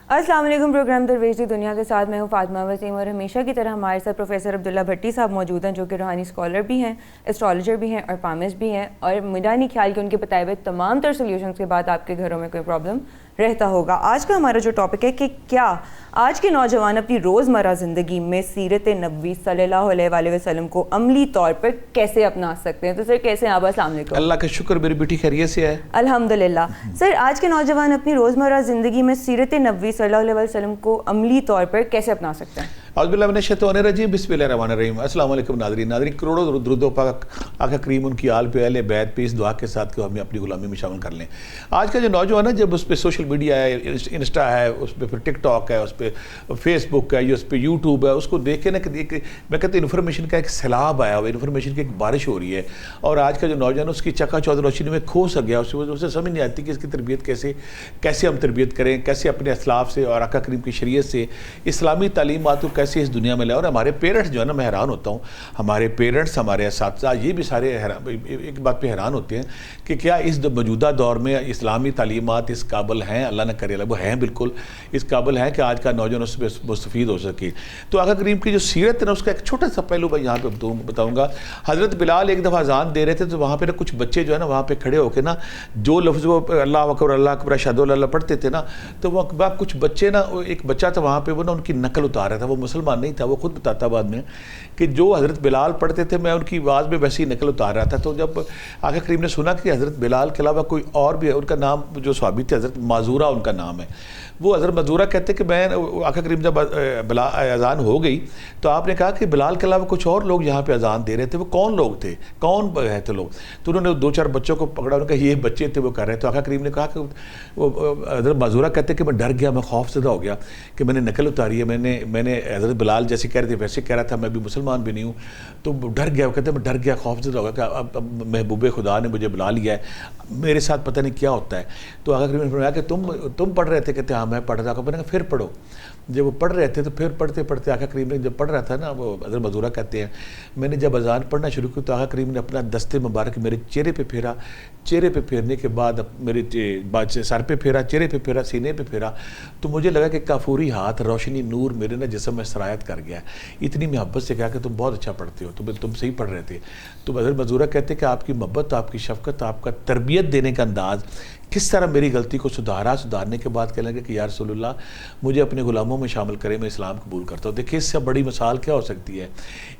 السلام علیکم. پروگرام درویش دنیا کے ساتھ میں ہوں فاطمہ وسیم, اور ہمیشہ کی طرح ہمارے ساتھ پروفیسر عبداللہ بھٹی صاحب موجود ہیں جو کہ روحانی اسکالر بھی ہیں, اسٹرالوجر بھی ہیں اور پامسٹ بھی ہیں, اور میرا نہیں خیال کہ ان کے بتائے ہوئے تمام تر سلیوشنز کے بعد آپ کے گھروں میں کوئی پرابلم رہتا ہوگا. آج کا ہمارا جو ٹاپک ہے کہ کیا آج کے نوجوان اپنی روزمرہ زندگی میں سیرت نبوی صلی اللہ علیہ وآلہ وسلم کو عملی طور پر کیسے اپنا سکتے ہیں. تو سر کیسے ہیں آپ؟ السلام علیکم. اللہ کا شکر, میری بیٹی خیریت سے ہے الحمدللہ. سر آج کے نوجوان اپنی روزمرہ زندگی میں سیرت نبوی صلی اللہ علیہ وسلم کو عملی طور پر کیسے اپنا سکتے ہیں؟ اعوذ باللہ من الشیطان الرجیم, بسم اللہ الرحمن الرحیم. السلام علیکم ناظرین. کروڑوں درود و پاک آقا کریم ان کی آل پہ اہل بیت پہ اس دعا کے ساتھ کہ ہمیں اپنی غلامی میں شامل کر لیں. آج کا جو نوجوان ہے, جب اس پہ سوشل میڈیا ہے, انسٹا ہے, اس پہ پھر ٹک ٹاک ہے, اس پہ فیس بک ہے, اس پہ یوٹیوب ہے, اس کو دیکھ کے نا کہ میں کہتا ہوں انفارمیشن کا ایک سیلاب آیا ہوا, انفارمیشن کی ایک بارش ہو رہی ہے, اور آج کا جو نوجوان اس کی چکا چوندھ روشنی میں کھو سا گیا. اسے سمجھ نہیں آتی کہ اس کی تربیت کیسے ہم تربیت کریں, کیسے اپنے اسلاف سے اور آقا کریم کی شریعت سے اسلامی تعلیمات کو کیسے اس دنیا میں لائیں. اور ہمارے پیرنٹس جو ہے نا, میں حیران ہوتا ہوں, ہمارے پیرنٹس, ہمارے اساتذہ, یہ بھی سارے ایک بات پہ حیران ہوتے ہیں کہ کیا اس موجودہ دور میں اسلامی تعلیمات اس قابل ہیں. اللہ نہ کرے, وہ ہیں بالکل اس قابل ہیں کہ آج کا نوجوان اس پہ مستفید ہو سکے. تو آقا کریم کی جو سیرت ہے نا, اس کا ایک چھوٹا سا پہلو میں یہاں پہ بتاؤں گا. حضرت بلال ایک دفعہ اذان دے رہے تھے, تو وہاں پہ نا کچھ بچے جو ہے نا وہاں پہ کھڑے ہو کے نا جو لفظ وہ اللہ اکبر اللہ اکبر اشہد ان لا الہ الا اللہ پڑھتے تھے نا, تو وہ کچھ بچے نا, ایک بچہ تھا وہاں پہ, وہ نا ان کی نقل اتار رہا تھا. وہ مسلمان نہیں تھا, وہ خود بتاتا بعد میں کہ جو حضرت بلال پڑھتے تھے میں ان کی آواز میں ویسی نقل اتار رہا تھا. تو جب آقا کریم نے سنا کہ حضرت بلال کے علاوہ کوئی اور بھی ہے, ان کا نام جو صحابی تھے حضرت معذورہ ان کا نام ہے, وہ حضرت معذورہ کہتے کہ میں آقا کریم جب اذان ہو گئی تو آپ نے کہا کہ بلال کے علاوہ کچھ اور لوگ یہاں پہ اذان دے رہے تھے, وہ کون لوگ تھے, کون ہے تھے لوگ؟ تو انہوں نے 2-4 بچوں کو پکڑا, انہوں نے کہا یہ بچے تھے وہ کر رہے تھے. تو آقا کریم نے کہا کہ وہ حضرت معذورہ کہتے کہ میں ڈر گیا, میں خوف زدہ ہو گیا کہ میں نے نقل اتاری ہے, میں نے حضرت بلال جیسے کہہ رہے تھے ویسے کہہ رہا تھا, میں بھی مسلمان بھی نہیں ہوں. تو ڈر گیا, وہ کہتے ہیں میں ڈر گیا, خوف زدہ ہو گیا کہ اب محبوب خدا نے مجھے بلا لیا ہے, میرے ساتھ پتہ نہیں کیا ہوتا ہے. تو آقا کریم نے فرمایا کہ تم پڑھ رہے تھے؟ کہتے ہاں میں پڑھ رہا تھا. میں نے کہا پھر پڑھو. جب وہ پڑھ رہے تھے تو پھر پڑھتے آقا کریم نے جب پڑھ رہا تھا نا, وہ حضرت معذورہ کہتے ہیں, میں نے جب اذان پڑھنا شروع کی تو آقا کریم نے اپنا دست مبارک میرے چہرے پہ پھیرا, چہرے پہ پھیرنے کے بعد میرے سر پہ پھیرا, چہرے پہ پھیرا, سینے پہ پھیرا. تو مجھے لگا کہ کافوری ہاتھ, روشنی, نور میرے نا جسم میں سرایت کر گیا. اتنی محبت سے کہا کہ تم بہت اچھا پڑھتے ہو, تم صحیح پڑھ رہے تھے. تو حضرت معذورہ کہتے کہ آپ کی محبت, آپ کی شفقت, آپ کا تربیت دینے کا انداز کس طرح میری غلطی کو سدھارنے کے بعد کہنے لگے کہ یا رسول اللہ مجھے اپنے غلاموں میں شامل کرے, میں اسلام قبول کرتا ہوں. دیکھیں اس سے بڑی مثال کیا ہو سکتی ہے.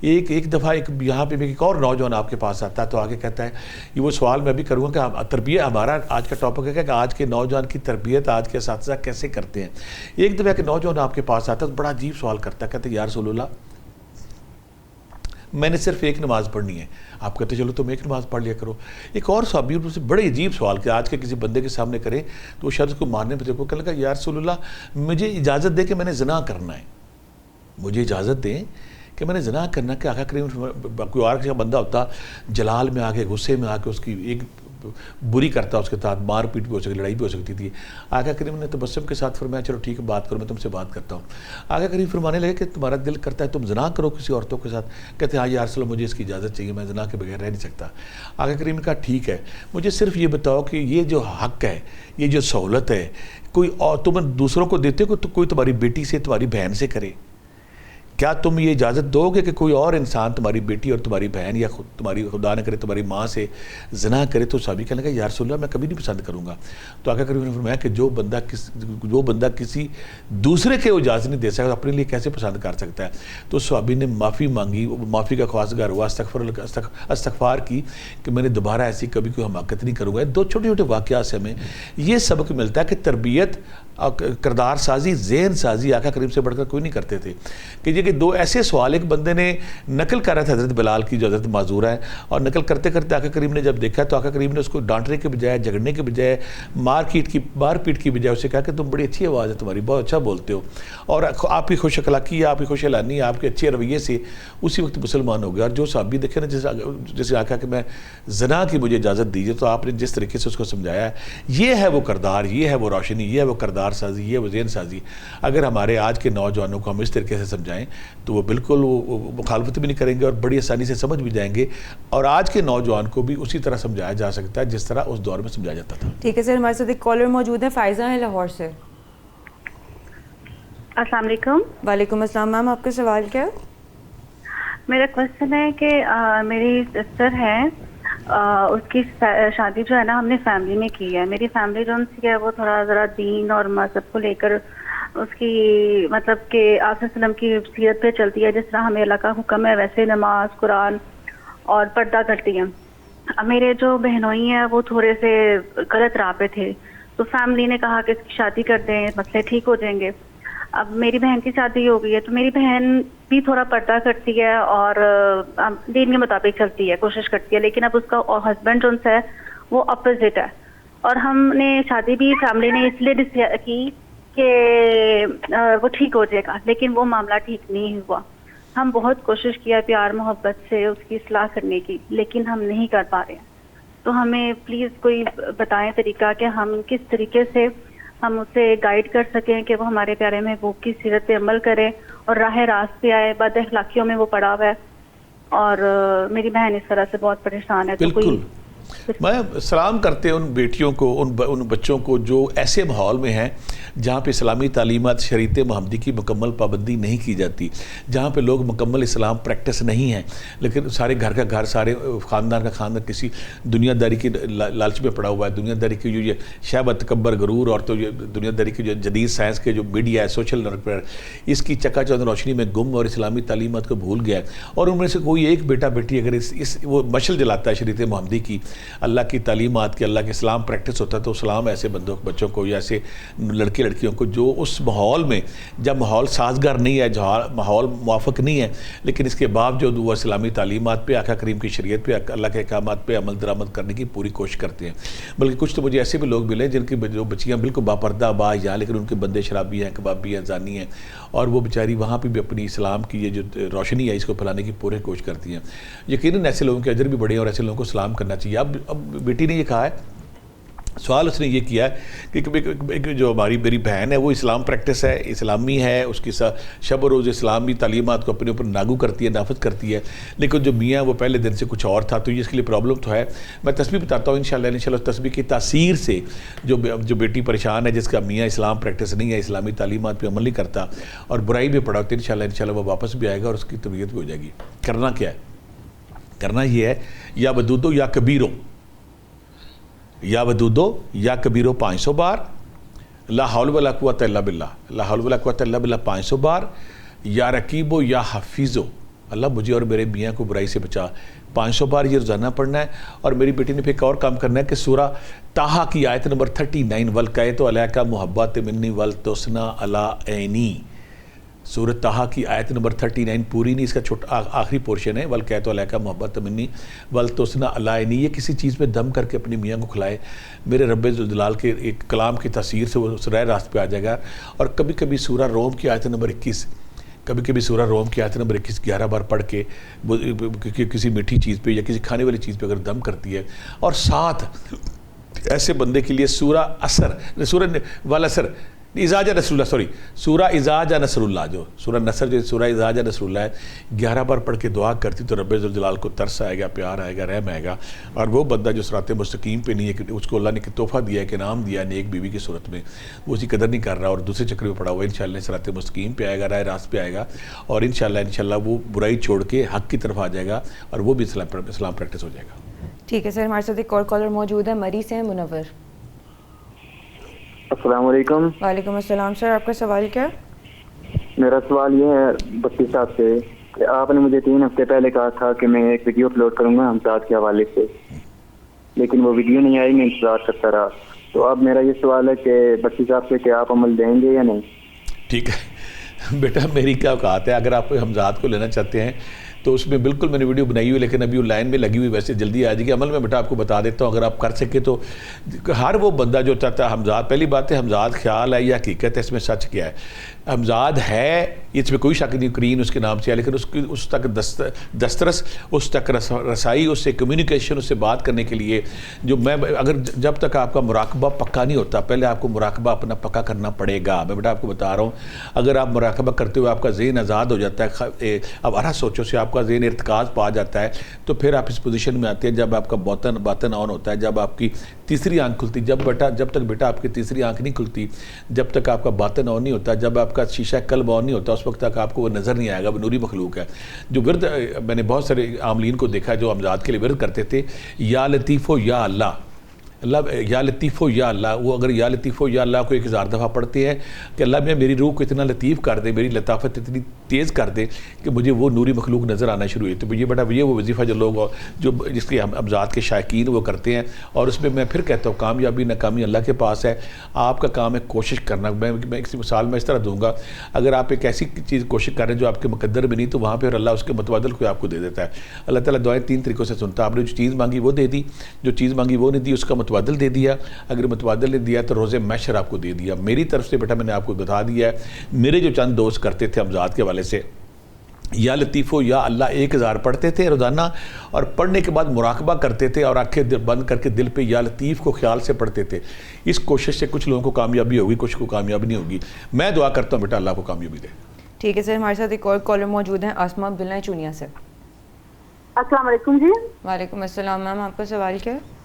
ایک دفعہ یہاں پہ بھی ایک اور نوجوان آپ کے پاس آتا ہے, تو آگے کہتا ہے, یہ وہ سوال میں بھی کروں گا کہ تربیت, ہمارا آج کا ٹاپک ہے کہ آج کے نوجوان کی تربیت آج کے اساتذہ کیسے کرتے ہیں. ایک دفعہ کہ نوجوان آپ کے پاس آتا ہے تو بڑا عجیب سوال کرتا ہے, کہتے ہیں یا رسول اللہ میں نے صرف ایک نماز پڑھنی ہے. آپ کہتے چلو تم ایک نماز پڑھ لیا کرو. ایک اور صحابی ان سے بڑے عجیب سوال کہ آج کے کسی بندے کے سامنے کرے تو وہ شاید اس کو ماننے پہ دیکھو, کہنے لگا یا رسول اللہ مجھے اجازت دے کہ میں نے زنا کرنا ہے, مجھے اجازت دیں کہ میں نے زنا کرنا. کہ آقا کریم کوئی اور کا بندہ ہوتا جلال میں آ کے, غصے میں آ کے اس کی ایک بری کرتا, اس کے ساتھ مار پیٹ بھی ہو سکتی, لڑائی بھی ہو سکتی تھی. آقا کریم نے تبسم کے ساتھ فرمایا چلو ٹھیک ہے بات کرو, میں تم سے بات کرتا ہوں. آقا کریم فرمانے لگے کہ تمہارا دل کرتا ہے تم زنا کرو کسی عورتوں کے ساتھ. کہتے ہیں ہاں یا رسول اللہ مجھے اس کی اجازت چاہیے, میں زنا کے بغیر رہ نہیں سکتا. آقا کریم نے کہا ٹھیک ہے, مجھے صرف یہ بتاؤ کہ یہ جو حق ہے, یہ جو سہولت ہے, کوئی اور تم دوسروں کو دیتے ہو کہ کوئی تمہاری بیٹی سے, تمہاری بہن سے کرے؟ کیا تم یہ اجازت دو گے کہ کوئی اور انسان تمہاری بیٹی اور تمہاری بہن یا تمہاری خدا نہ کرے تمہاری ماں سے زنا کرے؟ تو صحابی کہنے لگا یا رسول اللہ میں کبھی نہیں پسند کروں گا. تو آقا کریم نے فرمایا کہ جو بندہ کسی دوسرے کے اجازت نہیں دے سکتا اپنے لیے کیسے پسند کر سکتا ہے. تو صحابی نے معافی مانگی, معافی کا خواستگار ہوا, استغفار کی کہ میں نے دوبارہ ایسی کبھی کوئی حماقت نہیں کروں گا. 2 چھوٹے چھوٹے واقعات سے ہمیں یہ سبق ملتا ہے کہ تربیت, کردار سازی, ذہن سازی آقا کریم سے بڑھ کر کوئی نہیں کرتے تھے. کہ یہ کہ 2 ایسے سوال, ایک بندے نے نقل کر رہا تھا حضرت بلال کی جو حضرت معذورہ ہے, اور نقل کرتے کرتے آقا کریم نے جب دیکھا تو آقا کریم نے اس کو ڈانٹنے کے بجائے, جھگڑنے کے بجائے, مار پیٹ کی بجائے اسے کہا کہ تم بڑی اچھی آواز ہے تمہاری, بہت اچھا بولتے ہو, اور آپ کی خوش اخلاقی, آپ کی خوش اعلانی, آپ کے اچھے رویے سے اسی وقت مسلمان ہو گیا. اور جو صحابی دیکھے نا, جیسے آقا کہ میں زنا کی مجھے اجازت دیجیے, تو آپ نے جس طریقے سے اس کو سمجھایا ہے, یہ ہے وہ کردار, یہ ہے وہ روشنی, یہ ہے وہ کردار سازی, یہ وہ ذہن سازی. اگر ہمارے آج کے نوجوانوں کو ہم اس طریقے سے سمجھائیں تو وہ بالکل وہ مخالفت بھی نہیں کریں گے اور بڑی آسانی سے سمجھ بھی جائیں گے. اور آج کے نوجوان کو بھی اسی طرح سمجھایا جا سکتا ہے جس طرح اس دور میں سمجھایا جاتا تھا. ٹھیک ہے سر, ہمارے ساتھ ایک کالر موجود ہے, فائزہ ہے لاہور سے. السلام علیکم. وعلیکم السلام. میم آپ کا سوال کیا ہے؟ میرا کوشچن ہے کہ میری سسٹر ہے, اس کی شادی جو ہے نا ہم نے فیملی میں کی ہے. میری فیملی جو ہے وہ تھوڑا ذرا دین اور مذہب کو لے کر اس کی مطلب کہ آپ صلی اللہ علیہ وسلم کی سیرت پہ چلتی ہے. جس طرح ہمیں اللہ کا حکم ہے ویسے نماز, قرآن اور پردہ کرتی ہیں. اب میرے جو بہنوئی ہیں وہ تھوڑے سے غلط راہ پہ تھے, تو فیملی نے کہا کہ اس کی شادی کر دیں, مسئلے ٹھیک ہو جائیں گے. اب میری بہن کی شادی ہو گئی ہے, تو میری بہن بھی تھوڑا پردہ کرتی ہے اور دین کے مطابق چلتی ہے, کوشش کرتی ہے. لیکن اب اس کا ہسبینڈ جو ہے وہ اپوزٹ ہے, اور ہم نے شادی بھی فیملی نے اس لیے ڈسائڈ کی کہ وہ ٹھیک ہو جائے گا, لیکن وہ معاملہ ٹھیک نہیں ہوا. ہم بہت کوشش کیا پیار محبت سے اس کی اصلاح کرنے کی, لیکن ہم نہیں کر پا رہے ہیں. تو ہمیں پلیز کوئی بتائیں طریقہ کہ ہم کس طریقے سے ہم اسے گائیڈ کر سکیں کہ وہ ہمارے پیارے محبوب کی سیرت پہ عمل کرے اور راہ راست پہ آئے. بد اخلاقیوں میں وہ پڑا ہوا ہے, اور میری بہن اس طرح سے بہت پریشان ہے. تو بالکل میں سلام کرتے ہیں ان بیٹیوں کو, ان بچوں کو جو ایسے ماحول میں ہیں جہاں پہ اسلامی تعلیمات شریعت محمدی کی مکمل پابندی نہیں کی جاتی, جہاں پہ لوگ مکمل اسلام پریکٹس نہیں ہیں, لیکن سارے گھر کا گھر, سارے خاندان کا خاندان کسی دنیا داری کی لالچ میں پڑا ہوا ہے. دنیا داری کی جو یہ شیب تکبر غرور اور تو یہ دنیا داری کی جو جدید سائنس کے جو میڈیا ہے, سوشل نیٹ پر, اس کی چکا چوندھ روشنی میں گم اور اسلامی تعلیمات کو بھول گیا ہے. اور ان میں سے کوئی ایک بیٹا بیٹی اگر اس وہ مشل جلاتا ہے شریعت محمدی کی, اللہ کی تعلیمات کی, اللہ کے اسلام پریکٹس ہوتا ہے, تو اسلام ایسے بچوں کو یا ایسے لڑکے لڑکیوں کو جو اس ماحول میں, جب ماحول سازگار نہیں ہے, ماحول موافق نہیں ہے, لیکن اس کے باوجود وہ اسلامی تعلیمات پہ, آقا کریم کی شریعت پہ, اللہ کے احکامات پہ عمل درآمد کرنے کی پوری کوشش کرتے ہیں. بلکہ کچھ تو مجھے ایسے بھی لوگ ملے جن کی جو بچیاں بالکل باپردہ باحیا, لیکن ان کے بندے شرابی ہیں, کبابی ہیں, زانی ہیں, اور وہ بیچاری وہاں پہ بھی اپنی اسلام کی یہ جو روشنی ہے اس کو پھیلانے کی پوری کوشش کرتی ہیں. یقیناً ایسے لوگوں کے اجر بھی بڑے ہیں اور ایسے لوگوں کو سلام کرنا چاہیے. اب بیٹی نے یہ کہا ہے, سوال اس نے یہ کیا ہے کہ جو میری بہن ہے وہ اسلام پریکٹس ہے, اسلامی ہے, اس کی شب و روز اسلامی تعلیمات کو اپنے اوپر لاگو کرتی ہے, نافذ کرتی ہے, لیکن جو میاں وہ پہلے دن سے کچھ اور تھا, تو یہ اس کے لیے پرابلم تو ہے. میں تسبیح بتاتا ہوں انشاءاللہ تسبیح کی تاثیر سے جو بیٹی پریشان ہے, جس کا میاں اسلام پریکٹس نہیں ہے, اسلامی تعلیمات پہ عمل نہیں کرتا اور برائی بھی پڑا ہوتا ہے, انشاءاللہ وہ واپس بھی آئے گا اور اس کی تربیت بھی ہو جائے گی. کرنا کیا ہے؟ کرنا یہ ہے, یا ودودو یا کبیرو, یا ودودو یا کبیرو 500 بار, لا حول ولا قوت الا باللہ, لا حول ولا قوت الا باللہ 500 بار, یا رقیبو یا حفیظو, اللہ مجھے اور میرے میاں کو برائی سے بچا, 500 بار یہ روزانہ پڑھنا ہے. اور میری بیٹی نے پھر ایک اور کام کرنا ہے کہ سورہ طٰہٰ کی آیت نمبر 39, وَالْقَیْتُ عَلَیْکَ مُحَبَّةٍ مِنِّی وَالْتُسْنَا عَلَىٰ عَیْنِی, سورہ طٰہٰ کی آیت نمبر 39 پوری نہیں, اس کا چھوٹا آخری پورشن ہے, وَالْقَیْتُ عَلَیْکَ مُحَبَّةً مِنِّی وَالْتُسْنَا عَلَىٰ عَیْنِی. یہ کسی چیز پہ دم کر کے اپنی میاں کو کھلائے, میرے رب ذوالجلال کے ایک کلام کی تاثیر سے وہ راہ راست پہ آ جائے گا. اور کبھی کبھی سورہ روم کی آیت نمبر 21, کبھی کبھی سورہ روم کی آیت نمبر 21 11 بار پڑھ کے کسی میٹھی چیز پہ یا کسی کھانے والی چیز پہ اگر دم کرتی ہے, اور ساتھ ایسے بندے کے لیے سورہ عصر, سورہ والعصر, اذا جاء نصر اللہ, سورہ اذا جاء نصر اللہ, جو سورہ نصر جو سورہ اذا جاء نصر اللہ ہے, 11 بار پڑھ کے دعا کرتی تو رب ذوالجلال کو ترس آئے گا, پیار آئے گا, رحم آئے گا. اور وہ بندہ جو صراط مستقیم پہ نہیں ہے, اس کو اللہ نے تحفہ دیا ہے کہ نام دیا ہے نیک بیوی کی صورت میں, وہ اسی قدر نہیں کر رہا اور دوسرے چکر میں پڑا ہوا ہے, انشاءاللہ صراط مستقیم پہ آئے گا, راہ راست پہ آئے گا, اور انشاءاللہ وہ برائی چھوڑ کے حق کی طرف آ جائے گا, اور وہ بھی اسلام پریکٹس ہو جائے گا. ٹھیک ہے سر, ہمارے ساتھ ایک اور کالر موجود ہے, مری سے منور. السلام علیکم. وعلیکم السلام. سر آپ کا سوال کیا ہے؟ میرا سوال یہ ہے بچی صاحب سے کہ آپ نے مجھے 3 ہفتے پہلے کہا تھا کہ میں ایک ویڈیو اپلوڈ کروں گا ہمزاد کے حوالے سے, لیکن وہ ویڈیو نہیں آئی, میں انتظار کرتا رہا. تو اب میرا یہ سوال ہے کہ بچی صاحب سے کہ آپ عمل دیں گے یا نہیں؟ ٹھیک ہے بیٹا, میری کیا اوقات ہے, اگر آپ ہمزاد کو لینا چاہتے ہیں تو اس میں بالکل میں نے ویڈیو بنائی ہوئی, لیکن ابھی وہ لائن میں لگی ہوئی, ویسے جلدی آ جائے گی. عمل میں بیٹا آپ کو بتا دیتا ہوں, اگر آپ کر سکے تو. ہر وہ بندہ جو چاہتا ہے حمزاد, پہلی بات ہے حمزاد خیال ہے یا حقیقت ہے, اس میں سچ کیا ہے. حمزاد ہے, اس میں کوئی شک نہیں, کرین اس کے نام سے ہے, لیکن اس تک دسترس, اس تک رسائی, اس سے کمیونیکیشن, اس سے بات کرنے کے لیے جو میں اگر جب تک آپ کا مراقبہ پکا نہیں ہوتا, پہلے آپ کو مراقبہ اپنا پکا کرنا پڑے گا. میں بیٹا آپ کو بتا رہا ہوں, اگر آپ مراقبہ کرتے ہوئے آپ کا ذہن آزاد ہو جاتا ہے, اب ارا سوچوں سے آپ آپ کا ذہن ارتکاز پا جاتا ہے تو پھر آپ اس پوزیشن میں آتے ہیں جب آپ کا باطن آن ہوتا ہے, جب آپ کی تیسری آنکھ کھلتی, جب تک بیٹا آپ کی تیسری آنکھ نہیں کھلتی, جب تک آپ کا باطن آن نہیں ہوتا, جب آپ کا شیشہ قلب آن نہیں ہوتا, اس وقت تک آپ کو وہ نظر نہیں آئے گا, وہ نوری مخلوق ہے. جو ورد میں نے بہت سارے عاملین کو دیکھا جو امجاد کے لیے ورد کرتے تھے, یا لطیفو یا اللہ, یا لطیفو یا اللہ, وہ اگر یا لطیفو یا اللہ کو 1000 دفعہ پڑھتے ہیں کہ اللہ میں میری روح کو اتنا لطیف کر دے, میری لطافت اتنی تیز کر دے کہ مجھے وہ نوری مخلوق نظر آنا شروع ہوئی. تو یہ بڑا یہ وہ وظیفہ جو لوگ جو جس کے امجاد کے شائقین وہ کرتے ہیں. اور اس میں میں پھر کہتا ہوں کامیابی ناکامی اللہ کے پاس ہے, آپ کا کام ہے کوشش کرنا. میں ایک مثال میں اس طرح دوں گا, اگر آپ ایک ایسی چیز کوشش کر رہے ہیں جو آپ کے مقدر میں نہیں, تو وہاں پہ اللہ اس کے متبادل کو آپ کو دے دیتا ہے. اللہ تعالیٰ دعائیں 3 طریقوں سے سنتا ہے. آپ نے جو چیز مانگی وہ دے دی, جو چیز مانگی وہ نہیں دی, اس کا متبادل دے دیا. اگر متبادل نے دیا تو روز محشر آپ کو دے دیا. میری طرف سے بیٹا میں نے آپ کو بتا دیا ہے, میرے جو چند دوست کرتے تھے امجاد کے حوالے سے, یا لطیفو یا اللہ 1000 پڑھتے تھے روزانہ, اور پڑھنے کے بعد مراقبہ کرتے تھے اور آنکھیں بند کر کے دل پہ یا لطیف کو خیال سے پڑھتے تھے. اس کوشش سے کچھ لوگوں کو کامیابی ہوگی, کچھ کو کامیابی نہیں ہوگی. میں دعا کرتا ہوں بیٹا اللہ کو کامیابی دے. ٹھیک ہے سر, ہمارے ساتھ ایک اور کالر موجود ہیں, آسمہ عبداللہ چونیا سے. السلام علیکم جی. وعلیکم السلام میم, آپ کا سوال کیا ہے؟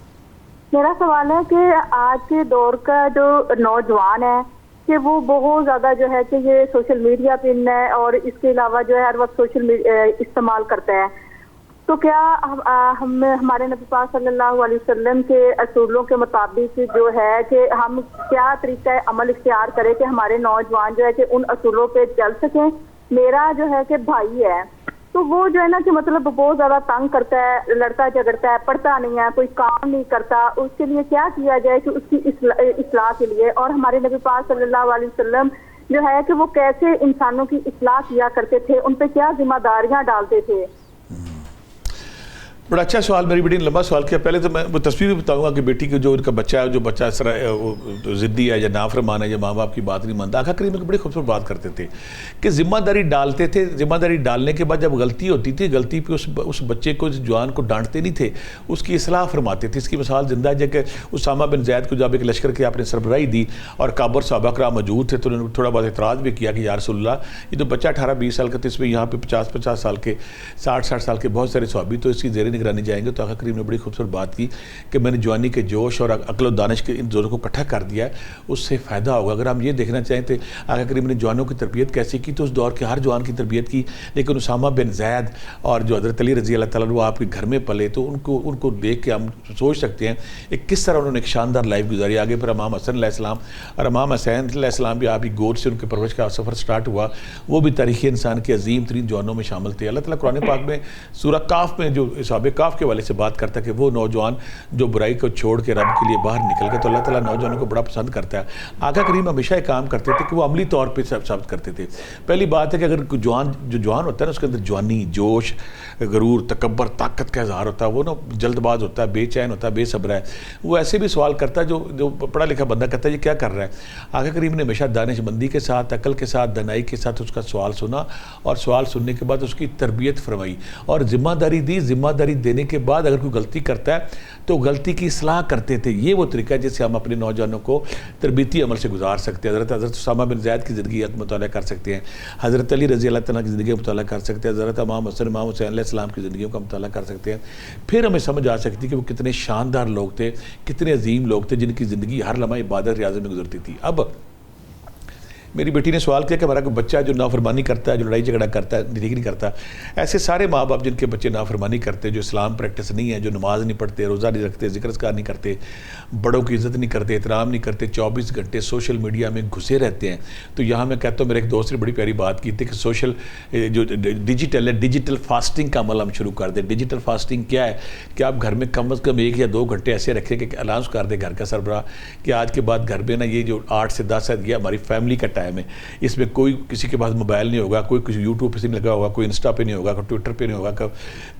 میرا سوال ہے کہ آج کے دور کا جو نوجوان ہے کہ وہ بہت زیادہ جو ہے کہ یہ سوشل میڈیا پہ ہے, اور اس کے علاوہ جو ہے ہر وقت سوشل استعمال کرتا ہے. تو کیا ہم ہمارے نبی پاک صلی اللہ علیہ وسلم کے اصولوں کے مطابق جو ہے کہ ہم کیا طریقہ عمل اختیار کریں کہ ہمارے نوجوان جو ہے کہ ان اصولوں پہ چل سکیں؟ میرا جو ہے کہ بھائی ہے, تو وہ جو ہے نا کہ مطلب بہت زیادہ تنگ کرتا ہے, لڑتا جھگڑتا ہے, پڑھتا نہیں ہے, کوئی کام نہیں کرتا. اس کے لیے کیا کیا جائے کہ اس کی اصلاح کے لیے؟ اور ہمارے نبی پاک صلی اللہ علیہ وسلم جو ہے کہ وہ کیسے انسانوں کی اصلاح کیا کرتے تھے, ان پہ کیا ذمہ داریاں ڈالتے تھے؟ بڑا اچھا سوال, میری بیٹی نے لمبا سوال کیا. پہلے تو میں وہ تصویر بھی بتاؤں گا کہ بیٹی کے جو ان کا بچہ ہے, جو بچہ اس طرح ضدی ہے یا نافرمان ہے یا ماں باپ کی بات نہیں مانتا, آقا کریم ایک بڑی خوبصورت بات کرتے تھے کہ ذمہ داری ڈالتے تھے. ذمہ داری ڈالنے کے بعد جب غلطی ہوتی تھی, غلطی پہ اس بچے کو, اس جوان کو ڈانٹتے نہیں تھے, اس کی اصلاح فرماتے تھے. اس کی مثال زندہ ہے کہ اسامہ بن زید کو جب ایک لشکر کے آپ نے سربراہی دی اور کابر صحابہ کرام موجود تھے, تو انہوں نے تھوڑا بہت اعتراض بھی کیا کہ یا رسول اللہ, یہ تو بچہ 18-20 سال کا تھا, اس میں یہاں پہ 50 سال کے 60 سال کے بہت سارے صحابی, تو اس کی زیر نگرانی جائیں گے. تو آقا کریم نے بڑی خوبصورت بات کی کہ میں نے جوانی کے جوش اور عقل و دانش کے ان دونوں کو اکٹھا کر دیا ہے, اس سے فائدہ ہوگا. اگر ہم یہ دیکھنا چاہیں تو آقا کریم نے جوانوں کی تربیت کیسے کی, تو اس دور کے ہر جوان کی تربیت کی, لیکن اسامہ بن زید اور جو حضرت علی رضی اللہ تعالیٰ وہ آپ کے گھر میں پلے, تو ان کو دیکھ کے ہم سوچ سکتے ہیں ایک کس طرح انہوں نے ایک شاندار لائف گزاری. آگے پھر امام حسن علیہ السلام اور امام حسین علیہ السلام بھی آپ کی گود سے ان کے پرورش کا سفر سٹارٹ ہوا, وہ بھی تاریخ انسان کے عظیم ترین جوانوں میں شامل تھے. اللہ تعالیٰ قرآن پاک میں سورہ کاف میں جو اصحاب کاف کے والے سے بات کرتا ہے کہ وہ نوجوان جو برائی کو چھوڑ کے رب کے لیے باہر نکل گئے, تو اللہ تعالیٰ نوجوانوں کو بڑا پسند کرتا ہے. آقا کریم ہمیشہ ایک کام کرتے تھے کہ وہ عملی طور پہ ثابت کرتے تھے. پہلی بات ہے کہ اگر جوان ہوتا ہے نا, اس کے اندر جوانی, جوش, غرور, تکبر, طاقت کا اظہار ہوتا ہے, وہ نا جلد باز ہوتا ہے, بے چین ہوتا ہے, بے صبر ہے, وہ ایسے بھی سوال کرتا ہے جو پڑھا لکھا بندہ کرتا ہے یہ کیا کر رہا ہے. آقا کریم نے ہمیشہ دانش مندی کے ساتھ, عقل کے ساتھ, دانائی کے ساتھ اس کا سوال سنا, اور سوال سننے کے بعد اس کی تربیت فرمائی اور ذمہ داری دی. ذمہ داری دینے کے بعد اگر کوئی غلطی کرتا ہے تو غلطی کی اصلاح کرتے تھے. یہ وہ طریقہ ہے جس سے ہم اپنے نوجوانوں کو تربیتی عمل سے گزار سکتے ہیں. حضرت اسامہ بن زید کی زندگی کا مطالعہ کر سکتے ہیں, حضرت علی رضی اللہ تعالیٰ کی زندگی کا مطالعہ کر سکتے ہیں, حضرت امام حسن امام حسین علیہ السلام کی زندگیوں کا مطالعہ کر سکتے ہیں. پھر ہمیں سمجھ آ سکتی ہے کہ وہ کتنے شاندار لوگ تھے, کتنے عظیم لوگ تھے, جن کی زندگی ہر لمحہ عبادت ریاضت میں گزرتی تھی. اب میری بیٹی نے سوال کیا کہ ہمارا کوئی بچہ جو نافرمانی کرتا ہے, جو لڑائی جھگڑا کرتا ہے, ٹھیک نہیں کرتا. ایسے سارے ماں باپ جن کے بچے نافرمانی کرتے, جو اسلام پریکٹس نہیں ہے, جو نماز نہیں پڑھتے, روزہ نہیں رکھتے, ذکر اذکار نہیں کرتے, بڑوں کی عزت نہیں کرتے, احترام نہیں کرتے, 24 گھنٹے سوشل میڈیا میں گھسے رہتے ہیں. تو یہاں میں کہتا ہوں, میرے ایک دوست نے بڑی پیاری بات کی تھی کہ سوشل جو ڈیجیٹل ہے, ڈیجیٹل فاسٹنگ کا عمل ہم شروع کر دیں. ڈیجیٹل فاسٹنگ کیا ہے کہ آپ گھر میں کم از کم 1 یا 2 گھنٹے ایسے رکھیں کہ اناؤنس کر دیں گھر کا سربراہ کہ آج کے بعد گھر میں نا یہ جو 8 سے 10 ہے یہ ہماری فیملی کا ٹائم ہے. اس میں کوئی کسی کے پاس موبائل نہیں ہوگا, کوئی کسی یوٹیوب پہ نہیں لگا ہوگا, کوئی انسٹا پہ نہیں ہوگا, کوئی ٹویٹر پہ نہیں ہوگا,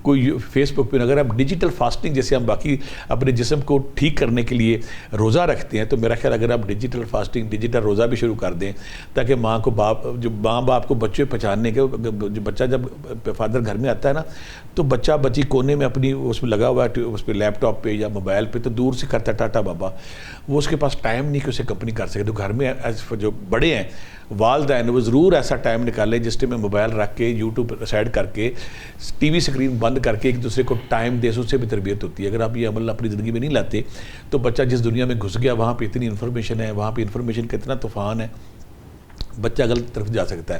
کوئی فیس بک پہ نہیں. اگر آپ ڈیجیٹل فاسٹنگ جیسے ہم باقی اپنے جسم کو ٹھیک کرنے کے لیے روزہ رکھتے ہیں, تو میرا خیال اگر آپ ڈیجیٹل فاسٹنگ, ڈیجیٹل روزہ بھی شروع کر دیں تاکہ ماں باپ کو بچے پہچاننے کے, جو بچہ جب فادر گھر میں آتا ہے نا تو بچہ بچی کونے میں اپنی اس میں لگا ہوا ہے, اس پہ لیپ ٹاپ پہ یا موبائل پہ, تو دور سے کرتا ہے ٹاٹا بابا, وہ اس کے پاس ٹائم نہیں کہ اسے کمپنی کر سکے. تو گھر میں جو بڑے ہیں والدین وہ ضرور ایسا ٹائم نکالیں جس ٹائم میں موبائل رکھ کے یوٹیوب سائڈ کر کے ٹی وی اسکرین بند کر کے ایک دوسرے کو ٹائم دے، اس سے بھی تربیت ہوتی ہے. اگر آپ یہ عمل اپنی زندگی میں نہیں لاتے تو بچہ جس دنیا میں گھس گیا وہاں پہ اتنی انفارمیشن ہے، وہاں پہ انفارمیشن کا اتنا طوفان ہے، بچہ غلط طرف جا سکتا ہے.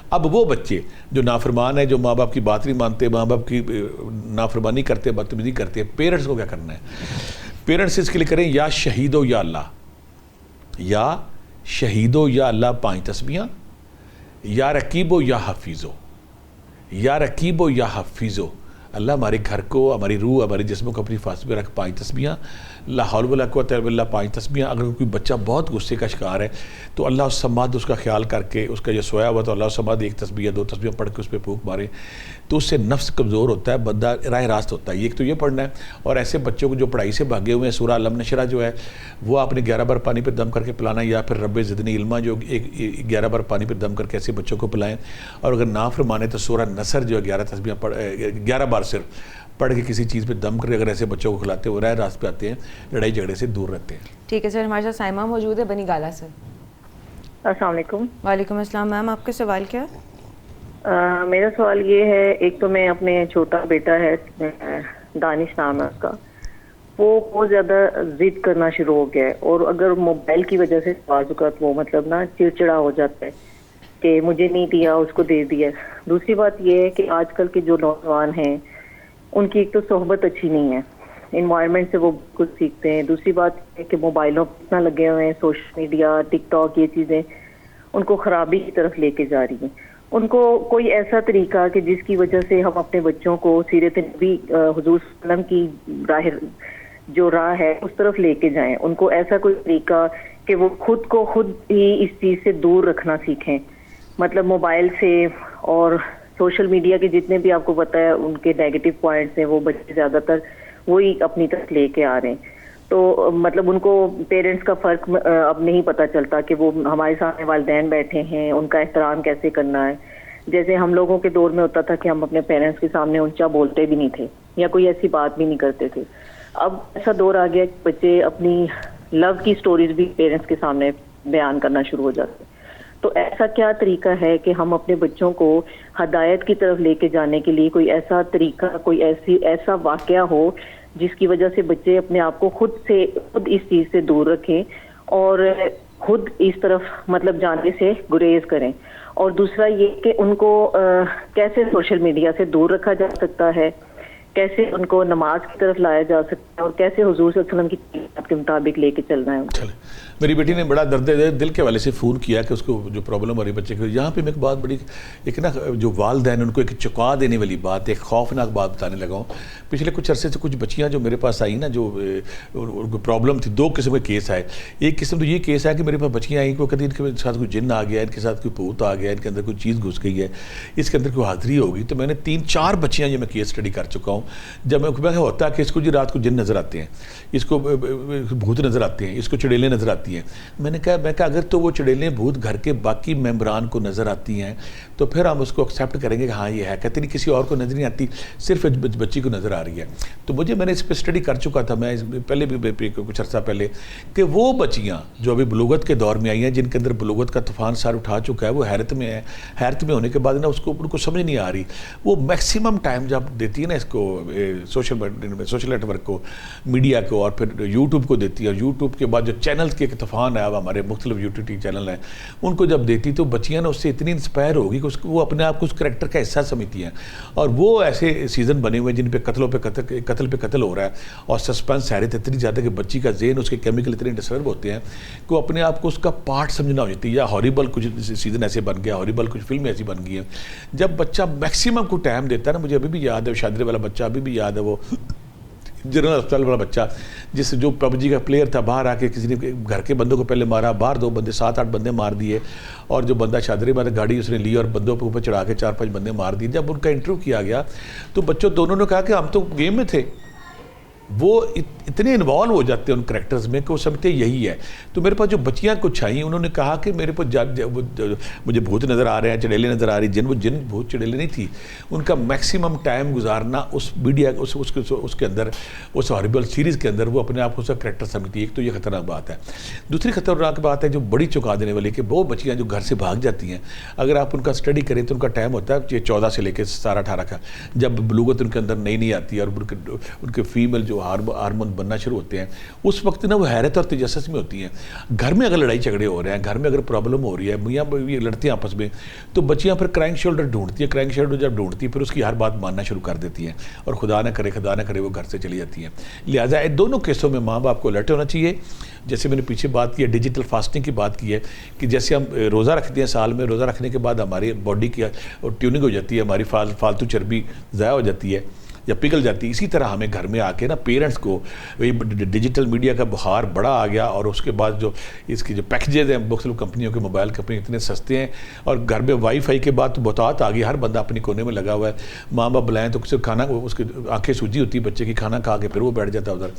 اب وہ بچے جو نافرمان ہیں، جو ماں باپ کی بات نہیں مانتے، ماں باپ کی نافرمانی کرتے، بدتمیزی کرتے، پیرنٹس کو کیا کرنا ہے؟ پیرنٹس اس کے لیے کریں یا شہیدو یا اللہ، یا شہیدو یا اللہ 5 تسبیحاں، یا رقیبو یا حفیظو، یا رقیبو یا حفیظو. اللہ ہمارے گھر کو، ہماری روح، ہمارے جسم کو اپنی حفاظت میں رکھ. 5 تسبیحاں، لا حول ولا قوت الا باللہ 5 تسبیحاں. اگر کوئی بچہ بہت غصے کا شکار ہے تو اللہ الصمد اس کا خیال کر کے، اس کا جو سویا ہوا تو اللہ الصمد 1 تسبیح 2 تسبیحاں پڑھ کے اس پہ پھونک مارے تو اس سے نفس کمزور ہوتا ہے، بندہ راہ راست ہوتا ہے. ایک تو یہ پڑھنا ہے. اور ایسے بچوں کو جو پڑھائی سے بھاگے ہوئے ہیں، سورہ علم نشرہ جو ہے وہ آپ نے 11 بار پانی پہ دم کر کے پلانا، یا پھر رب زدنی علما جو 11 بار پانی پہ دم کر کے ایسے بچوں کو پلائیں. اور اگر نہ فرمانے تو سورہ نصر جو ہے 11 تسبیحاں 11 بار صرف پڑھ کے کسی چیز پہ دم کرے. اگر ایسے بچوں کو کھلاتے وہ راہ راست پہ آتے ہیں، لڑائی جھگڑے سے دور رہتے ہیں. ٹھیک ہے سر، ہمارے ساتھ سائمہ موجود ہے بنی گالا سے. السلام علیکم. وعلیکم السلام. میم آپ کا سوال کیا ہے؟ میرا سوال یہ ہے، ایک تو میں اپنے چھوٹا بیٹا ہے دانش نام ہے اس کا، وہ بہت زیادہ ضد کرنا شروع ہو گیا ہے، اور اگر موبائل کی وجہ سے بعض اوقات وہ مطلب نا چڑچڑا ہو جاتا ہے کہ مجھے نہیں دیا اس کو دے دیا. دوسری بات یہ ہے کہ آج کل کے جو نوجوان ہیں ان کی ایک تو صحبت اچھی نہیں ہے، انوائرمنٹ سے وہ کچھ سیکھتے ہیں. دوسری بات ہے کہ موبائلوں پہ اتنا لگے ہوئے ہیں، سوشل میڈیا، ٹک ٹاک، یہ چیزیں ان کو خرابی کی طرف لے کے جا رہی ہیں. ان کو کوئی ایسا طریقہ کہ جس کی وجہ سے ہم اپنے بچوں کو سیرت نبی حضور صلی اللہ علیہ وسلم کی جو راہ ہے اس طرف لے کے جائیں. ان کو ایسا کوئی طریقہ کہ وہ خود کو خود ہی اس چیز سے دور رکھنا سیکھیں، مطلب موبائل سے اور سوشل میڈیا کے جتنے بھی آپ کو پتہ ہے ان کے نیگیٹو پوائنٹس ہیں، وہ بچے زیادہ تر وہی اپنی طرف لے کے آ رہے ہیں. تو مطلب ان کو پیرنٹس کا فرق اب نہیں پتہ چلتا کہ وہ ہمارے سامنے والدین بیٹھے ہیں، ان کا احترام کیسے کرنا ہے. جیسے ہم لوگوں کے دور میں ہوتا تھا کہ ہم اپنے پیرنٹس کے سامنے اونچا بولتے بھی نہیں تھے یا کوئی ایسی بات بھی نہیں کرتے تھے. اب ایسا دور آ گیا کہ بچے اپنی لو کی سٹوریز بھی پیرنٹس کے سامنے بیان کرنا شروع ہو جاتے ہیں. تو ایسا کیا طریقہ ہے کہ ہم اپنے بچوں کو ہدایت کی طرف لے کے جانے کے لیے کوئی ایسا طریقہ، کوئی ایسا واقعہ ہو جس کی وجہ سے بچے اپنے آپ کو خود اس چیز سے دور رکھیں اور خود اس طرف مطلب جانے سے گریز کریں. اور دوسرا یہ کہ ان کو کیسے سوشل میڈیا سے دور رکھا جا سکتا ہے، کیسے ان کو نماز کی طرف لایا جا سکتا ہے، اور کیسے حضور صلی اللہ علیہ وسلم کی تعلیمات کے مطابق لے کے چلنا ہے. میری بیٹی نے بڑا درد دل کے والے سے فون کیا کہ اس کو جو پرابلم ہو رہی بچے کو. یہاں پہ میں ایک بات بڑی ایک نا جو والدین ان کو ایک چکا دینے والی بات، ایک خوفناک بات بتانے لگا ہوں. پچھلے کچھ عرصے سے کچھ بچیاں جو میرے پاس آئیں نا، جو ان کو پرابلم تھی، 2 قسم کے کیس آئے. ایک قسم تو یہ کیس ہے کہ میرے پاس بچیاں آئیں کہ کہتی ان کے ساتھ کوئی جن آ گیا، ان کے ساتھ کوئی بھوت آ گیا، ان کے اندر کوئی چیز گھس گئی ہے، اس کے اندر کوئی حاضری ہوگی. تو میں نے 3-4 بچیاں یہ میں کیس اسٹڈی کر چکا ہوں. جب میں ہوتا ہے کہ اس کو جی رات کو جن نظر آتے ہیں، اس کو بھوت نظر آتے ہیں، اس کو چڑیلیں نظر آتی ہیں. میں نے کہا اگر تو وہ چڑیلیں بھوت گھر کے باقی ممبران کو نظر آتی ہیں تو پھر ہم اس کو ایکسیپٹ کریں گے کہ ہاں یہ ہے. کہتے نہیں کسی اور کو نظر نہیں آتی، صرف بچی کو نظر آ رہی ہے. تو میں نے اس پہ اسٹڈی کر چکا تھا میں پہلے بھی کچھ عرصہ پہلے، کہ وہ بچیاں جو ابھی بلوغت کے دور میں آئی ہیں، جن کے اندر بلوغت کا طوفان سار اٹھا چکا ہے، وہ حیرت میں ہے. حیرت میں ہونے کے بعد نا ان کو سمجھ نہیں آ رہی. وہ میکسیمم ٹائم جب دیتی ہے نا اس کو سوشل نیٹ ورک کو، میڈیا کو، اور پھر یوٹیوب کو دیتی ہے. اور یوٹیوب کے بعد جو چینلز کے ایک طوفان ہے، اب ہمارے مختلف یوٹیوب چینل ہیں، ان کو جب دیتی تو بچیاں نا اس سے اتنی انسپائر ہوگی کہ وہ اپنے آپ کو اس کریکٹر کا حصہ سمجھتی ہیں. اور وہ ایسے سیزن بنے ہوئے جن پہ قتل پہ قتل ہو رہا ہے، اور سسپینس حیرت اتنی زیادہ کہ بچی کا ذہن، اس کے کیمیکل اتنے ڈسٹرب ہوتے ہیں کہ وہ اپنے آپ کو اس کا پارٹ سمجھنا ہو جاتی ہے. یا ہاریبل کچھ سیزن ایسے بن گیا، ہاریبل کچھ فلمیں ایسی بن گئی ہیں. جب بچہ میکسیمم کو ٹائم دیتا ہے نا، مجھے ابھی بھی یاد ہے شادری والا بچہ، ابھی بھی یاد ہے وہ جنرل ہسپتال والا بچہ جو PUBG کا پلیئر تھا، باہر آ کے کسی نے گھر کے بندوں کو پہلے مارا، باہر 2 بندے 7-8 بندے مار دیے، اور جو بندہ شادری والا گاڑی اس نے لی اور بندوں پہ اوپر چڑھا کے 4-5 بندے مار دیے. جب ان کا انٹرویو کیا گیا تو بچوں دونوں نے کہا کہ ہم تو گیم میں تھے، وہ اتنے انوالو ہو جاتے ہیں ان کریکٹرز میں کہ وہ سمجھتے یہی ہے. تو میرے پاس جو بچیاں کچھ آئیں انہوں نے کہا کہ میرے پاس مجھے بھوت نظر آ رہے ہیں, چڑیلیں نظر آ رہی, جن بھوت چڑیلیں نہیں تھی ان کا میکسیمم ٹائم گزارنا اس میڈیا اس کے اندر, اس ہارریبل سیریز کے اندر, وہ اپنے آپ کو اس کا کریکٹر سمجھتی ہے. ایک تو یہ خطرناک بات ہے. دوسری خطرناک بات ہے جو بڑی چونکا دینے والی کہ وہ بچیاں جو گھر سے بھاگ جاتی ہیں, اگر آپ ان کا اسٹڈی کریں تو ان کا ٹائم ہوتا ہے 14 سے لے کے 17-18 کا, جب بلوغت ان کے اندر نہیں آتی ہے اور ان کے فیمیل جو ہارمون بننا شروع ہوتے ہیں, اس وقت نا وہ حیرت اور تجسس میں ہوتی ہیں. گھر میں اگر لڑائی جھگڑے ہو رہے ہیں, گھر میں اگر پرابلم ہو رہی ہے, میاں بیوی لڑتے ہیں آپس میں, تو بچیاں پھر کرائنگ شولڈر ڈھونڈتی ہیں. کرائنگ شولڈر جب ڈھونڈتی ہیں پھر اس کی ہر بات ماننا شروع کر دیتی ہیں اور خدا نہ کرے وہ گھر سے چلی جاتی ہیں. لہٰذا ان دونوں کیسوں میں ماں باپ کو الرٹ ہونا چاہیے. جیسے میں نے پیچھے بات کی ہے ڈیجیٹل فاسٹنگ کی بات کی ہے کہ جیسے ہم روزہ رکھتے ہیں سال میں, روزہ رکھنے کے بعد ہماری باڈی کی ٹیوننگ ہو جاتی ہے, ہماری فالتو چربی ضائع ہو جاتی ہے یا پگھل جاتی ہے. اسی طرح ہمیں گھر میں آ کے نا پیرنٹس کو ڈیجیٹل میڈیا کا بخار بڑا آ گیا, اور اس کے بعد جو اس کی جو پیکیجز ہیں مختلف کمپنیوں کے, موبائل کمپنی اتنے سستے ہیں, اور گھر میں وائی فائی کے بعد تو بہتات آ گئی, ہر بندہ اپنی کونے میں لگا ہوا ہے. ماں باپ بلائیں تو کسی کھانا, اس کی آنکھیں سوجی ہوتی ہے بچے کی, کھانا کھا کے پھر وہ بیٹھ جاتا ہے ادھر.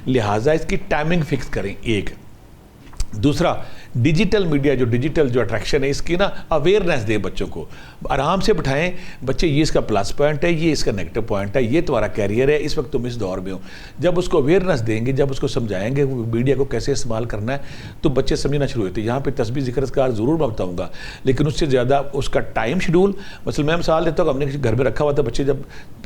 لہٰذا اس کی ٹائمنگ فکس کریں. ایک دوسرا ڈیجیٹل میڈیا جو اٹریکشن ہے اس کی نا اویئرنیس دیں بچوں کو, آرام سے بٹھائیں بچے, یہ اس کا پلس پوائنٹ ہے, یہ اس کا نیگیٹو پوائنٹ ہے, یہ تمہارا کیریئر ہے, اس وقت تم اس دور میں ہو. جب اس کو اویئرنیس دیں گے, جب اس کو سمجھائیں گے میڈیا کو کیسے استعمال کرنا ہے, تو بچے سمجھنا شروع ہوتے ہیں. یہاں پہ تسبیح ذکر اذکار ضرور میں بتاؤں گا, لیکن اس سے زیادہ اس کا ٹائم شیڈول, مثلا میں مثال دیتا ہوں, ہم نے گھر میں رکھا ہوا تھا, بچے جب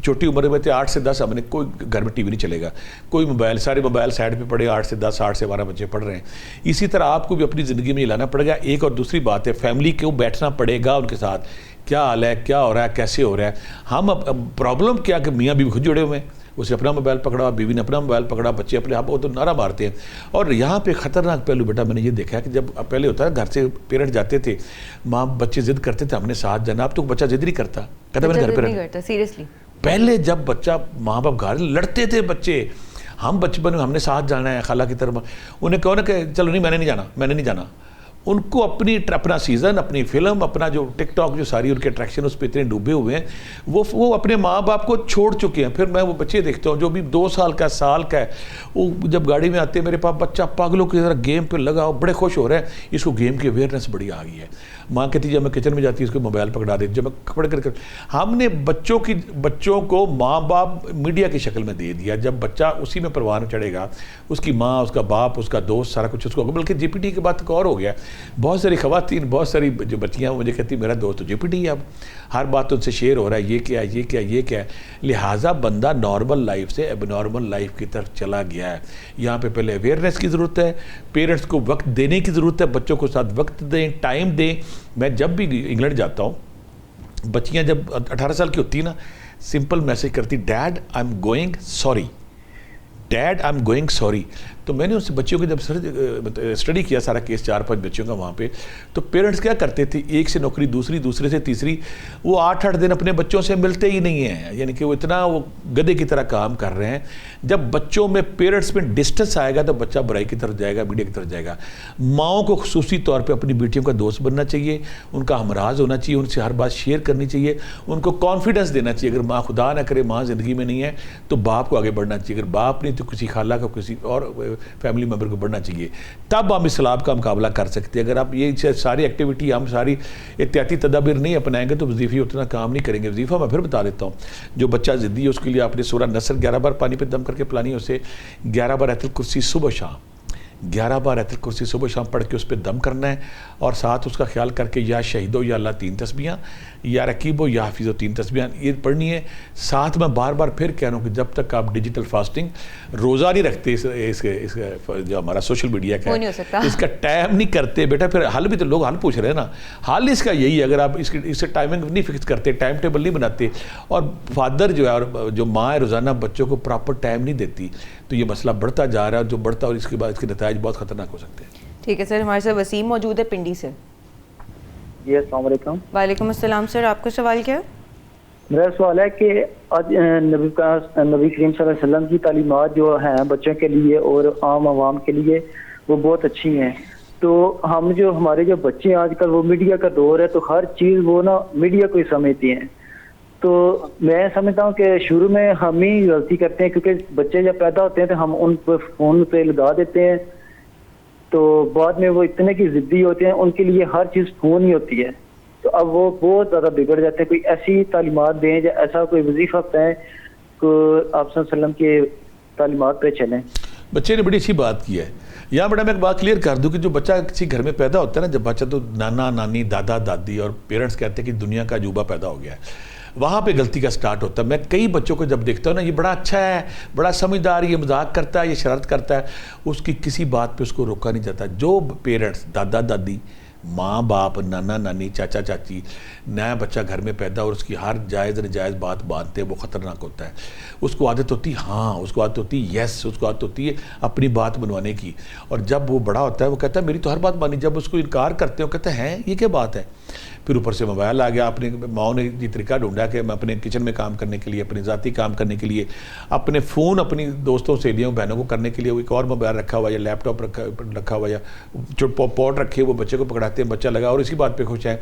چھوٹی عمر میں تھے 8 سے 10, ہم نے کوئی گھر میں ٹی وی نہیں چلے گا, کوئی موبائل, سارے موبائل سائڈ پہ پڑے, 8 سے 10 8 سے 12 بچے پڑھ رہے ہیں. اسی طرح آپ کو بھی اپنی زندگی میں لانا پڑے گا. ایک اور دوسری بات ہے, فیملی کو بیٹھنا پڑے گا ان کے ساتھ, کیا حال ہے, کیا ہو رہا ہے, کیسے ہو رہا ہے. ہم پرابلم کیا کہ میاں بیوی خود جڑے ہوئے ہیں, اسے اپنا موبائل پکڑا, بیوی نے اپنا موبائل پکڑا, بچے اپنے آپ وہ تو نعرہ مارتے ہیں. اور یہاں پہ خطرناک پہلو بیٹا میں نے یہ دیکھا کہ جب پہلے ہوتا ہے گھر سے پیرنٹ جاتے تھے, ماں بچے ضد کرتے تھے ہم نے ساتھ جانا, اب تو بچہ ضد نہیں کرتا, کہتا میں نے گھر پہ رہنا. سیریسلی پہلے جب بچہ ماں باپ گھر لڑتے تھے بچے, ہم بچپن میں ہم نے ساتھ جانا ہے خالہ کی طرف, انہیں کہو نا کہ چلو نہیں میں نے نہیں جانا. ان کو اپنا سیزن, اپنی فلم, اپنا جو ٹک ٹاک, جو ساری ان کے اٹریکشن اس پہ اتنے ڈوبے ہوئے ہیں, وہ اپنے ماں باپ کو چھوڑ چکے ہیں. پھر میں وہ بچے دیکھتا ہوں جو بھی 2 سال کا, سال کا ہے, وہ جب گاڑی میں آتے ہیں میرے پاس, بچہ پاگلوں کی طرح گیم پہ لگا, بڑے خوش ہو رہے ہیں. اس کو گیم کی اویئرنیس بڑی آ گئی ہے. ماں کہتی جب میں کچن میں جاتی ہے اس کو موبائل پکڑا دیتی, جب میں کپڑے کر ہم نے بچوں کو ماں باپ میڈیا کی شکل میں دے دیا. جب بچہ اسی میں پروان چڑھے گا, اس کی ماں, اس کا باپ, اس کا دوست, سارا کچھ اس کو, بلکہ جی پی ٹی کے بعد اور ہو گیا. بہت ساری خواتین, بہت ساری جو بچیاں مجھے کہتی میرا دوست تو جی پی ٹی ہے, اب ہر بات ان سے شیئر ہو رہا ہے, یہ کیا ہے, یہ کیا ہے, یہ کیا ہے. لہٰذا بندہ نارمل لائف سے اب نارمل لائف کی طرف چلا گیا ہے. یہاں پہ پہلے اویئرنیس کی ضرورت ہے, پیرنٹس کو وقت دینے کی ضرورت ہے, بچوں کو ساتھ وقت دیں, ٹائم دیں. میں جب بھی انگلینڈ جاتا ہوں, بچیاں جب 18 سال کی ہوتی نا, سمپل میسج کرتی, dad I am going sorry, dad I am going sorry. تو میں نے اس بچیوں کو جب اسٹڈی کیا سارا کیس 4-5 بچیوں کا وہاں پہ, تو پیرنٹس کیا کرتے تھے, ایک سے نوکری دوسری, دوسرے سے تیسری, وہ 8-8 دن اپنے بچوں سے ملتے ہی نہیں ہیں. یعنی کہ وہ اتنا وہ گدے کی طرح کام کر رہے ہیں. جب بچوں میں پیرنٹس میں ڈسٹنس آئے گا تو بچہ برائی کی طرف جائے گا, میڈیا کی طرف جائے گا. ماؤں کو خصوصی طور پہ اپنی بیٹیوں کا دوست بننا چاہیے, ان کا ہمراز ہونا چاہیے, ان سے ہر بات شیئر کرنی چاہیے, ان کو کانفیڈنس دینا چاہیے. اگر ماں خدا نہ کرے ماں زندگی میں نہیں ہے تو باپ کو آگے بڑھنا چاہیے, اگر باپ نہیں تو کسی خالہ کا, کسی اور فیملی ممبر کو بڑھنا چاہیے. تب ہم اسلام کا مقابلہ کر سکتے ہیں. اگر آپ یہ ساری ایکٹیویٹی, ہم ساری احتیاطی تدابیر نہیں اپنائیں گے تو وظیفی اتنا کام نہیں کریں گے. وظیفہ میں پھر بتا دیتا ہوں, جو بچہ ضدی ہے اس کے لیے آپ نے سورہ نصر 11 بار پانی پہ دم کر کے پلانی ہے, اسے 11 بار آیت الکرسی صبح شام, 11 بار آیت الکرسی صبح شام پڑھ کے اس پہ دم کرنا ہے, اور ساتھ اس کا خیال کر کے یا شہیدو یا اللہ 3 تسبیحاں, یا رقیبو یا حفیظو 3 تسبیحاں یہ پڑھنی ہے. ساتھ میں بار بار پھر کہہ رہا ہوں کہ جب تک آپ ڈیجیٹل فاسٹنگ روزہ نہیں رکھتے, اس جو ہمارا سوشل میڈیا کا ہے اس کا ٹائم نہیں کرتے بیٹا, پھر حل بھی تو لوگ حل پوچھ رہے ہیں نا. حل اس کا یہی ہے, اگر آپ اس سے ٹائمنگ نہیں فکس کرتے, ٹائم ٹیبل نہیں بناتے, اور فادر جو ہے اور جو ماں ہے روزانہ بچوں کو پراپر ٹائم نہیں دیتی, تو یہ مسئلہ بڑھتا جا رہا ہے, جو بڑھتا, اور اس کے بعد اس کے نتائج بہت خطرناک ہو سکتے ہیں. ٹھیک ہے سر, ہمارے ساتھ وسیم موجود ہے پنڈی سے. جی السلام علیکم. وعلیکم السلام سر, آپ کا سوال کیا ہے؟ میرا سوال ہے کہ آج نبی کریم صلی اللہ علیہ وسلم کی تعلیمات جو ہیں بچوں کے لیے اور عام عوام کے لیے وہ بہت اچھی ہیں. تو ہمارے جو بچے آج کل وہ میڈیا کا دور ہے, تو ہر چیز وہ نا میڈیا کو ہی سمجھتے ہیں. تو میں سمجھتا ہوں کہ شروع میں ہم ہی غلطی کرتے ہیں، کیونکہ بچے جب پیدا ہوتے ہیں تو ہم ان کو فون پہ لگا دیتے ہیں، تو بعد میں وہ اتنے کی ضدی ہوتے ہیں، ان کے لیے ہر چیز فون ہی ہوتی ہے، تو اب وہ بہت زیادہ بگڑ جاتے ہیں۔ کوئی ایسی تعلیمات دیں یا ایسا کوئی وظیفہ بتائیں کہ آپ صلی اللہ علیہ وسلم کے تعلیمات پہ چلیں۔ بچے نے بڑی اچھی بات کی ہے۔ یہاں بڑا میں ایک بات کلیئر کر دوں کہ جو بچہ کسی گھر میں پیدا ہوتا ہے نا، جب بچہ تو نانا نانی دادا دادی اور پیرنٹس کہتے ہیں کہ دنیا کا عجوبہ پیدا ہو گیا ہے، وہاں پہ غلطی کا سٹارٹ ہوتا ہے۔ میں کئی بچوں کو جب دیکھتا ہوں نا، یہ بڑا اچھا ہے، بڑا سمجھدار، یہ مذاق کرتا ہے، یہ شرارت کرتا ہے، اس کی کسی بات پہ اس کو روکا نہیں جاتا۔ جو پیرنٹس دادا دادی ماں باپ نانا نانی چاچا چاچی نیا بچہ گھر میں پیدا اور اس کی ہر جائز نجائز بات مانتے ہیں، وہ خطرناک ہوتا ہے۔ اس کو عادت ہوتی ہاں، اس کو عادت ہوتی یس، اس کو عادت ہوتی ہے اپنی بات منوانے کی، اور جب وہ بڑا ہوتا ہے وہ کہتا ہے میری تو ہر بات مانی۔ جب اس کو انکار کرتے ہیں وہ کہتا ہے یہ کیا بات ہے؟ پھر اوپر سے موبائل آ گیا، اپنے ماؤں نے یہ طریقہ ڈھونڈا کہ میں اپنے کچن میں کام کرنے کے لیے، اپنے ذاتی کام کرنے کے لیے، اپنے فون اپنی دوستوں سہیلیوں بہنوں کو کرنے کے لیے وہ ایک اور موبائل رکھا ہوا یا لیپ ٹاپ رکھا ہوا یا جو پوٹ رکھے وہ بچے کو پکڑاتے ہیں، بچہ لگا اور اسی بات پہ خوش ہے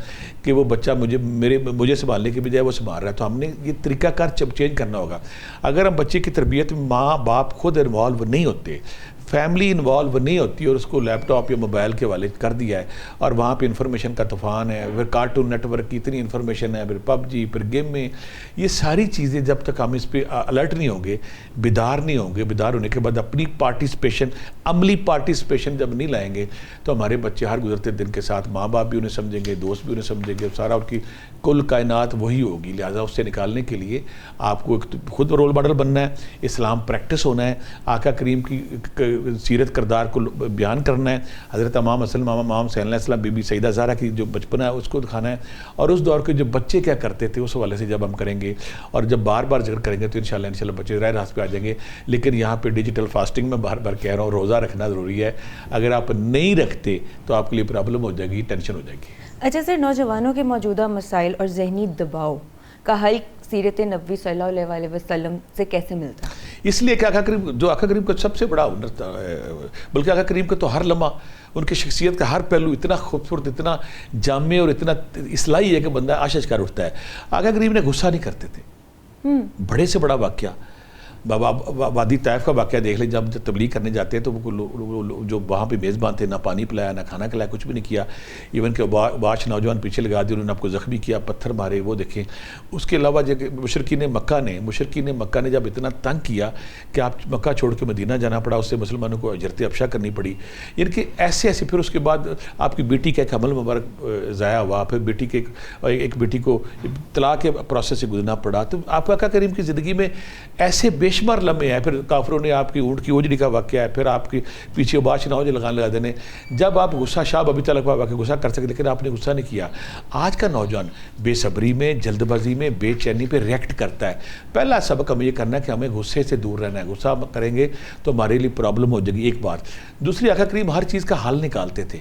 کہ وہ بچہ مجھے سنبھالنے کی بجائے وہ سنبھال رہا ہے۔ تو ہم نے یہ طریقہ کار چینج کرنا ہوگا۔ اگر ہم بچے کی تربیت میں ماں باپ خود انوالو نہیں ہوتے، فیملی انوالو نہیں ہوتی، اور اس کو لیپ ٹاپ یا موبائل کے والے کر دیا ہے اور وہاں پہ انفارمیشن کا طوفان ہے، پھر کارٹون نیٹ ورک کی اتنی انفارمیشن ہے، پھر پب جی، پھر گیم میں، یہ ساری چیزیں جب تک ہم اس پہ الرٹ نہیں ہوں گے، بیدار نہیں ہوں گے، بیدار ہونے کے بعد اپنی پارٹیسپیشن، عملی پارٹیسپیشن جب نہیں لائیں گے تو ہمارے بچے ہر گزرتے دن کے ساتھ ماں باپ بھی انہیں سمجھیں گے، دوست بھی انہیں سمجھیں گے، سارا ان کی کل کائنات وہی ہوگی۔ لہٰذا اس سے نکالنے کے لیے آپ کو خود رول ماڈل بننا ہے، اسلام پریکٹس ہونا ہے، آقا کریم کی سیرت کردار کو بیان کرنا ہے، حضرت امام حسن امام حسین علیہ السلام بی بی سیدہ زہرا کی جو بچپنا ہے اس کو دکھانا ہے، اور اس دور کے جو بچے کیا کرتے تھے اس حوالے سے جب ہم کریں گے اور جب بار بار ذکر کریں گے تو انشاءاللہ بچے راہ راست پہ آ جائیں گے۔ لیکن یہاں پہ ڈیجیٹل فاسٹنگ میں بار بار کہہ رہا ہوں، روزہ رکھنا ضروری ہے، اگر آپ نہیں رکھتے تو آپ کے لیے پرابلم ہو جائے گی، ٹینشن ہو جائے گی۔ اچھا سر، نوجوانوں کے موجودہ مسائل اور ذہنی دباؤ کا حل سیرت نبوی صلی اللہ علیہ وسلم سے کیسے ملتا ہے؟ اس لیے کہ آقا کریم کا سب سے بڑا ہنر تھا، بلکہ آقا کریم کا تو ہر لمحہ ان کی شخصیت کا ہر پہلو اتنا خوبصورت، اتنا جامع اور اتنا اصلاحی ہے کہ بندہ آشش کر اٹھتا ہے۔ آقا کریم نے غصہ نہیں کرتے تھے۔ بڑے سے بڑا واقعہ وادی طائف کا واقعہ دیکھ لیں، جب تبلیغ کرنے جاتے ہیں تو وہ جو وہاں پہ میزبان تھے، نہ پانی پلایا نہ کھانا کھلایا، کچھ بھی نہیں کیا، ایون کہ باش نوجوان پیچھے لگا دی، انہوں نے آپ کو زخمی کیا، پتھر مارے، وہ دیکھیں۔ اس کے علاوہ مشرکین مکہ نے جب اتنا تنگ کیا کہ آپ مکہ چھوڑ کے مدینہ جانا پڑا، اس سے مسلمانوں کو اجرت افشا کرنی پڑی، یعنی کہ ایسے پھر اس کے بعد آپ کی بیٹی کا ایک حمل مبارک ضائع ہوا، پھر بیٹی کے ایک بیٹی کو طلاق کے پروسیس سے گزرنا پڑا۔ تو آپ آقا کریم کی زندگی میں ایسے بے شمار لمحے ہیں، پھر کافروں نے آپ کی اونٹ کی اوجڑی کا واقعہ ہے، پھر آپ کے پیچھے باش نہ ہو جو لگا دینے، جب آپ غصہ شاہ ابھی تلک واقعہ غصہ کر سکتے لیکن آپ نے غصہ نہیں کیا۔ آج کا نوجوان بے صبری میں، جلد بازی میں، بے چینی پہ ریئیکٹ کرتا ہے۔ پہلا سبق ہمیں یہ کرنا ہے کہ ہمیں غصے سے دور رہنا ہے، غصہ کریں گے تو ہمارے لیے پرابلم ہو جائے گی، ایک بات۔ دوسری، آقا کریم ہر چیز کا حل نکالتے تھے،